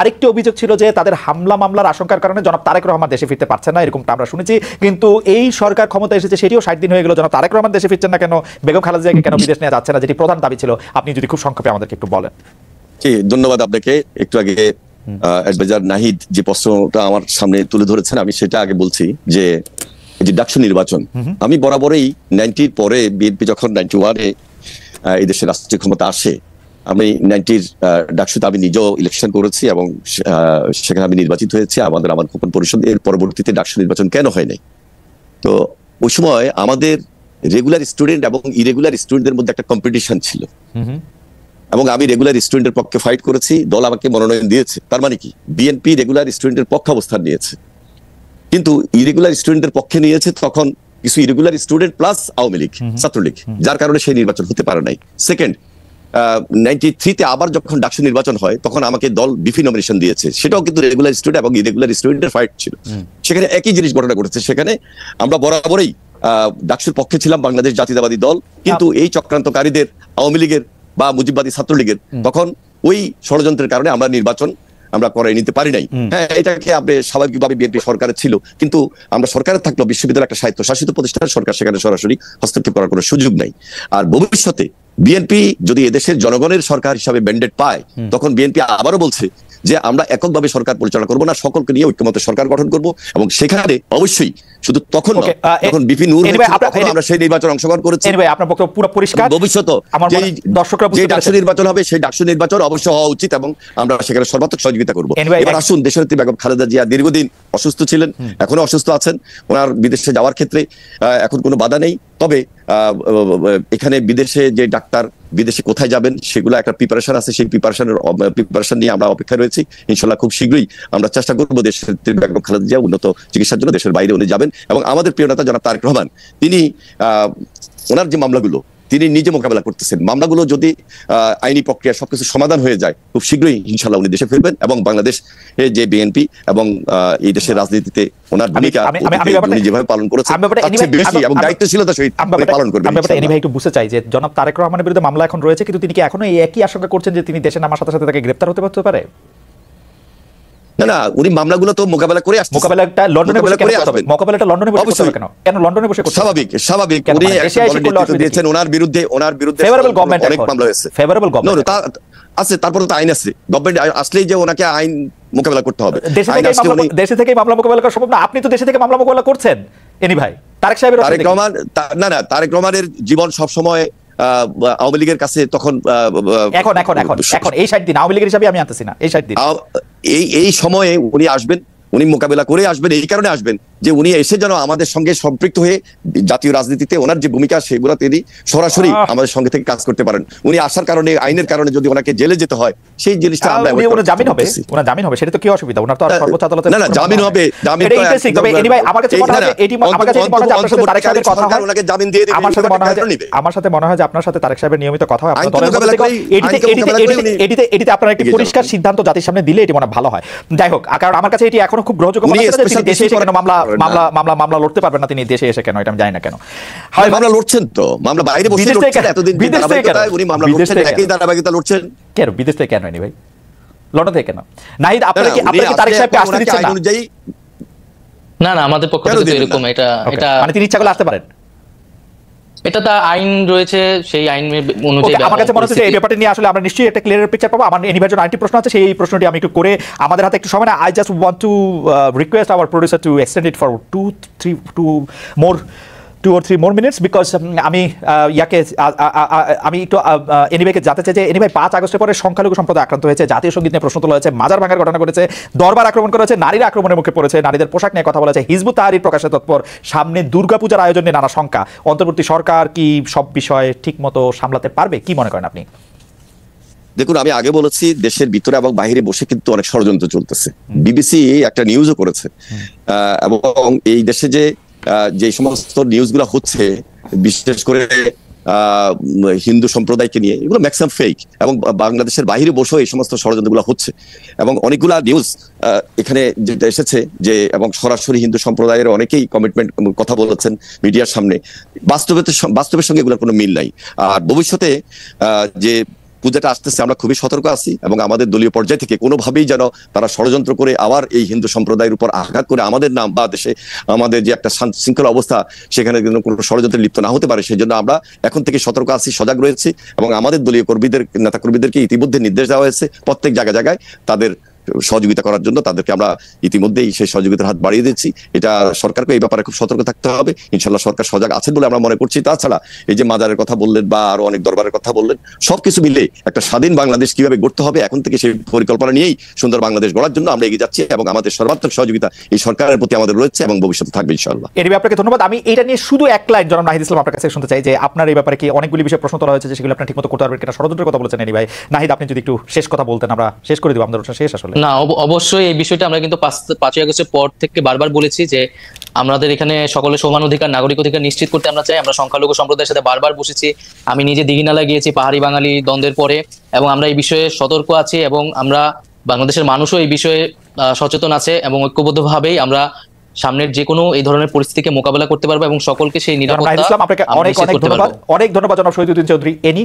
আরেকটি অভিযোগ ছিল যে তাদের মামলার আশঙ্কার কারণে জনাব তারেক রহমান দেশে ফিরতে পারছেন না, এরকমটা আমরা শুনেছি। কিন্তু এই সরকার ক্ষমতা এসেছে, সেটিও 60 দিন হয়ে গেল, জনাব তারেক রহমান দেশে ফিরছেন না কেন, বেগম খালেদা জিয়াকে কেন বিদেশ নিয়ে যাচ্ছে না, যেটি প্রধান দাবি ছিল। আপনি যদি খুব সংক্ষেপে আমাদেরকে একটু বলেন। ধন্যবাদ আপনাকে। একটু আগে অ্যাডভাইজার নাহিদ যে প্রশ্নটা আমার সামনে তুলে ধরেছেন, আমি সেটা আগে বলছি যে ডাকসু নির্বাচন, আমি বরাবরই 90 পরে বিএনপি যখন 91-এ এই দেশের রাষ্ট্রীয় ক্ষমতা আসে, আমি 90-র ডাকসুতে আমি নিজেও ইলেকশন করেছি এবং সেখানে আমি নির্বাচিত হয়েছি আমার গোপন পরিষদ। এর পরবর্তীতে ডাকসু নির্বাচন কেন হয় নাই? তো ওই সময় আমাদের রেগুলার স্টুডেন্ট এবং ইরেগুলার স্টুডেন্টদের মধ্যে একটা কম্পিটিশন ছিল, এবং আমি রেগুলার স্টুডেন্টের পক্ষে ফাইট করেছি, দল আমাকে মনোনয়ন দিয়েছে। তার মানে কি, বিএনপি রেগুলার স্টুডেন্টের পক্ষে অবস্থান নিয়েছে, কিন্তু ইরেগুলার স্টুডেন্টের পক্ষে নিয়েছে তখন কিছু irregular student plus Awami League, Chhatra League, যার কারণে সেই নির্বাচন হতে পারে নাই। সেকেন্ড, 93-তে আবার যখন ডাকসু নির্বাচন হয়, তখন আমাকে দল বিপি নমিনেশন দিয়েছে, সেটাও কিন্তু রেগুলার স্টুডেন্ট এবং ইরেগুলার স্টুডেন্টের ফাইট ছিল। সেখানে একই জিনিস ঘটনা ঘটেছে, সেখানে আমরা বরাবরই ডাকসুর পক্ষে ছিলাম, বাংলাদেশ জাতীয়তাবাদী দল, কিন্তু এই চক্রান্তকারীদের, আওয়ামী লীগের বা মুজিববাদী ছাত্রলীগের, তখন ওই ষড়যন্ত্রের কারণে আমরা নির্বাচন করাই নিতে পারি নাই। হ্যাঁ, এটাকে আপনি স্বাভাবিকভাবে বিএনপি সরকারের ছিল, কিন্তু আমরা সরকারের থাকলেও বিশ্ববিদ্যালয় একটা স্বায়ত্তশাসিত প্রতিষ্ঠান, সরকার সেখানে সরাসরি হস্তক্ষেপ করার কোনো সুযোগ নাই। আর ভবিষ্যতে বিএনপি যদি এদেশের জনগণের সরকার হিসাবে ম্যান্ডেট পায়, তখন বিএনপি আবারও বলছে যে আমরা এককভাবে সরকার পরিচালনা করবো না, সকলকে নিয়ে ঐক্যমত সরকার গঠন করব, এবং সেখানে অবশ্যই শুধু তখন যখন বিপি নূর আমরা সেই নির্বাচনে অংশগ্রহণ করেছি। আপনার বক্তব্য পুরো পরিষ্কার। ভবিষ্যতে যে ডাকসু নির্বাচন হবে, সেই ডাকসু নির্বাচন অবশ্যই হওয়া উচিত এবং আমরা সেখানে সর্বাত্মক সহযোগিতা করবো। এবার আসুন, দেশনেত্রী বেগম খালেদা জিয়া দীর্ঘদিন অসুস্থ ছিলেন, এখনো অসুস্থ আছেন। ওনার বিদেশে যাওয়ার ক্ষেত্রে এখন কোনো বাধা নেই, তবে এখানে বিদেশে যে ডাক্তার বিদেশে কোথায় যাবেন সেগুলো একটা প্রিপারেশন আছে, সেই প্রিপারেশন নিয়ে আমরা অপেক্ষা রয়েছি। ইনশাল্লাহ খুব শীঘ্রই আমরা চেষ্টা করবো দেশের বেগম খালেদা জিয়া উন্নত চিকিৎসার জন্য দেশের বাইরে উনি যাবেন। এবং আমাদের প্রিয় নেতা জনাব তারেক রহমান, তিনি ওনার যে মামলাগুলো তিনি নিজে মোকাবেলা করতেছেন, মামলাগুলো যদি আইনি প্রক্রিয়া সবকিছু সমাধান হয়ে যায়, খুব শীঘ্রই ইনশাল্লাহ উনি দেশে ফিরবেন এবং বাংলাদেশ যে বিএনপি এবং এই দেশের রাজনীতিতে ওনার ভূমিকা উনি যেভাবে পালন করেছেন বেশি এবং দায়িত্বশীলতার সহিত পালন করবেন। আমি ভাই একটু বুঝতে চাই যে জনাব তারেক রহমানের বিরুদ্ধে মামলা এখন রয়েছে, কিন্তু তিনি কি এখনো এই একই আশঙ্কা করছেন যে তিনি দেশে নামার সাথে সাথে তাকে গ্রেফতার হতে পারে? না, উনি মামলাগুলো তো মোকাবেলা করে আসছেন। মোকাবেলাটা লন্ডনে বসে করতে হবে কেন? কেন লন্ডনে বসে করতে হবে? স্বাভাবিক উনি নেতৃত্ব দিয়েছেন, ওনার বিরুদ্ধে ফেভারেবল গভর্নমেন্ট, অনেক মামলা হয়েছে, ফেভারেবল গভর্নমেন্ট আছে, তারপরে তো আইন আছে। গভর্নমেন্ট আসলেই যে ওনাকে আইন মোকাবেলা করতে হবে, দেশে থেকে মামলা মোকাবেলা করা সম্ভব না। আপনি তো দেশে থেকে মামলা মোকাবেলা করছেন এনি ভাই। তারেক রহমান, তারেক রহমানের জীবন সবসময় আওয়ামী লীগের কাছে তখন এখন এই 60 দিন আওয়ামী লীগের হিসাবে আমি আনতেছি না, এই 60 দিন এই সময়ে উনি আসবেন, উনি মোকাবেলা করে আসবেন, এই কারণে আসবেন যে উনি এসে যেন আমাদের সঙ্গে সম্পৃক্ত হয়ে জাতীয় রাজনীতিতে ওনার যে ভূমিকা সেগুলো তিনি সরাসরি আমাদের সঙ্গে থেকে কাজ করতে পারেন। উনি আসার কারণে, আইনের কারণে যদি ওনাকে জেলে যেতে হয়, সেই জিনিসটা আমরা ওনার জামিন হবে, সেটা তো কি অসুবিধা? ওনার তো সর্বোচ্চ আদালতে না জামিন হবে, জামিন এটা ইন্টারেস্টিং। তবে এনিওয়ে আমার কাছে মনে হয় এটি আমার কাছে মনে হয় আপনার সাথে তারেক সাহেবের কথা হয়, ওনাকে জামিন দিয়ে দিবে। আমার সাথে মনে হয় যে আপনার সাথে তারেক সাহেবের নিয়মিত কথা হয়, আপনার দলের এটিতে আপনারা একটি পরিষ্কার সিদ্ধান্ত জাতির সামনে দিলে এটি মনে ভালো হয়। যাই হোক, কারণ আমার কাছে এটি এখনো খুব গ্রহণযোগ্য মনে হচ্ছে যে দেশে এসে কেন মামলা লড়তে পারবেন না, তিনি দেশে এসে কেন, এটা আমি জানি না কেন। হয় মামলা লড়ছেন, তো মামলা বাইরে বসে লড়ছেন এতদিন, উনি মামলা লড়ছেন, একই ধারাবাহিকতা লড়ছেন। কেন বিদেশ থেকে কেন হয়নি ভাই, লন্ডন থেকে কেন? নাহিদ, আপনারা কি তারেক সাহেবকে আসতে দিচ্ছেন না? না না, আমাদের পক্ষ থেকে এরকম এটা মানে তিনি ইচ্ছা করলে আসতে পারেন, এটা তা আইন রয়েছে, সেই আইন অনুযায়ী। আমার কাছে মনে হচ্ছে এই ব্যাপারটা নিয়ে আসলে আমরা নিশ্চয়ই একটা ক্লিয়ার পিকচার পাবো। আমার এনিভার জন্য আরেকটি প্রশ্ন আছে, সেই প্রশ্নটি আমি একটু করে, আমাদের হাতে একটু সময় না, I just want to request hour producer to extend it for 2 or 3 more minutes, because আমি আমি একটু এনিভাইকে জানতে চাই যে এনিভাই 5 আগস্টের পরে সংখ্যালঘু সম্প্রদায় আক্রান্ত হয়েছে, জাতীয় সঙ্গীত নিয়ে প্রশ্ন তোলা হয়েছে, মাজার ভাঙার ঘটনা করেছে, দরবার আক্রমণ করেছে, নারীরা আক্রমণের মুখে পড়েছে, নারীদের পোশাক নিয়ে কথা বলেছে, হিজবুত তাহরির প্রকাশে তৎপর, সামনে দুর্গাপূজার আয়োজন নিয়ে নানা শঙ্কা। অন্তর্বর্তী সরকার কি সব বিষয়ে ঠিক মতো সামলাতে পারবে, কি মনে করেন আপনি? দেখুন, আমি আগে বলেছি দেশের ভিতরে এবং বাইরে বসে কিন্তু অনেক ষড়যন্ত্র চলতেছে। বিবিসি একটা নিউজও করেছে, এবং এই দেশে যে সমস্ত নিউজগুলো হচ্ছে, বিশেষ করে হিন্দু সম্প্রদায়কে নিয়ে, এগুলো ম্যাক্সিমাম ফেক, এবং বাংলাদেশের বাইরে বসেও এই সমস্ত ষড়যন্ত্রগুলো হচ্ছে। এবং অনেকগুলা নিউজ এখানে যেটা এসেছে যে, এবং সরাসরি হিন্দু সম্প্রদায়ের অনেকেই কমিটমেন্ট কথা বলেছেন মিডিয়ার সামনে, বাস্তবের সঙ্গে এগুলোর কোনো মিল নাই। আর ভবিষ্যতে যে পূজাটা আসতেছে, আমরা খুবই সতর্ক আছি, এবং আমাদের দলীয় পর্যায় থেকে কোনোভাবেই যেন তারা ষড়যন্ত্র করে আবার এই হিন্দু সম্প্রদায়ের উপর আঘাত করে আমাদের নাম বা দেশে আমাদের যে একটা শৃঙ্খলা অবস্থা, সেখানে যেন কোনো ষড়যন্ত্রে লিপ্ত না হতে পারে, সেই জন্য আমরা এখন থেকে সতর্ক আছি, সজাগ রয়েছি, এবং আমাদের দলীয় নেতা কর্মীদেরকে ইতিমধ্যে নির্দেশ দেওয়া হয়েছে প্রত্যেক জায়গায় তাদের সহযোগিতা করার জন্য। তাদেরকে আমরা ইতিমধ্যেই সেই সহযোগিতার হাত বাড়িয়ে দিচ্ছি। এটা সরকারকে এই ব্যাপারে খুব সতর্ক থাকতে হবে। ইনশাল্লাহ সরকার সজাগ আছেন বলে আমরা মনে করছি। তাছাড়া এই যে মাজারের কথা বললেন বা আরো অনেক দরবারের কথা বললেন, সবকিছু মিলে একটা স্বাধীন বাংলাদেশ কিভাবে গড়তে হবে, এখন থেকে সেই পরিকল্পনা নিয়েই সুন্দর বাংলাদেশ গড়ার জন্য আমরা এগিয়ে যাচ্ছি, এবং আমাদের সর্বাত্মক সহযোগিতা এই সরকারের প্রতি আমাদের রয়েছে এবং ভবিষ্যতে থাকবে ইনশাআল্লাহ। এর আপনাকে ধন্যবাদ। আমি এটা নিয়ে শুধু এক লাইন জনাব নাহিদ ইসলাম আপনার কাছে শুনতে চাই যে আপনার এই ব্যাপারে কি অনেকগুলি বিষয়ে প্রশ্ন তোলা হয়েছে যে সেগুলো আপনি ঠিকমতো করতে পারবেন কিনা, ষড়যন্ত্রের কথা বলেছেন এনি ভাই। নাহিদ, আপনি যদি একটু শেষ কথা বলতেন, আমরা শেষ করে দিব, আমাদের শেষ আসলে। না, অবশ্যই এই বিষয়টা আমরা কিন্তু 5ই আগস্টের পর থেকে বারবার বলেছি যে আমাদের এখানে সকলের সমান অধিকার, নাগরিক অধিকার নিশ্চিত করতে আমরা চাই। আমরা সংখ্যালঘু সম্প্রদায়ের সাথে বারবার বসেছি, আমি নিজে দিঘিনালা গিয়েছি পাহাড়ি বাঙালি দ্বন্দ্বের পরে, এবং আমরা এই বিষয়ে সতর্ক আছি, এবং আমরা বাংলাদেশের মানুষও এই বিষয়ে সচেতন আছে, এবং ঐক্যবদ্ধভাবেই আমরা সামনের যে কোনো এই ধরনের পরিস্থিতিকে মোকাবেলা করতে পারবো, এবং সকলকে সেই নিরাপত্তা অনেক ধন্যবাদ জনাব শহীদুদ্দিন চৌধুরী এনি।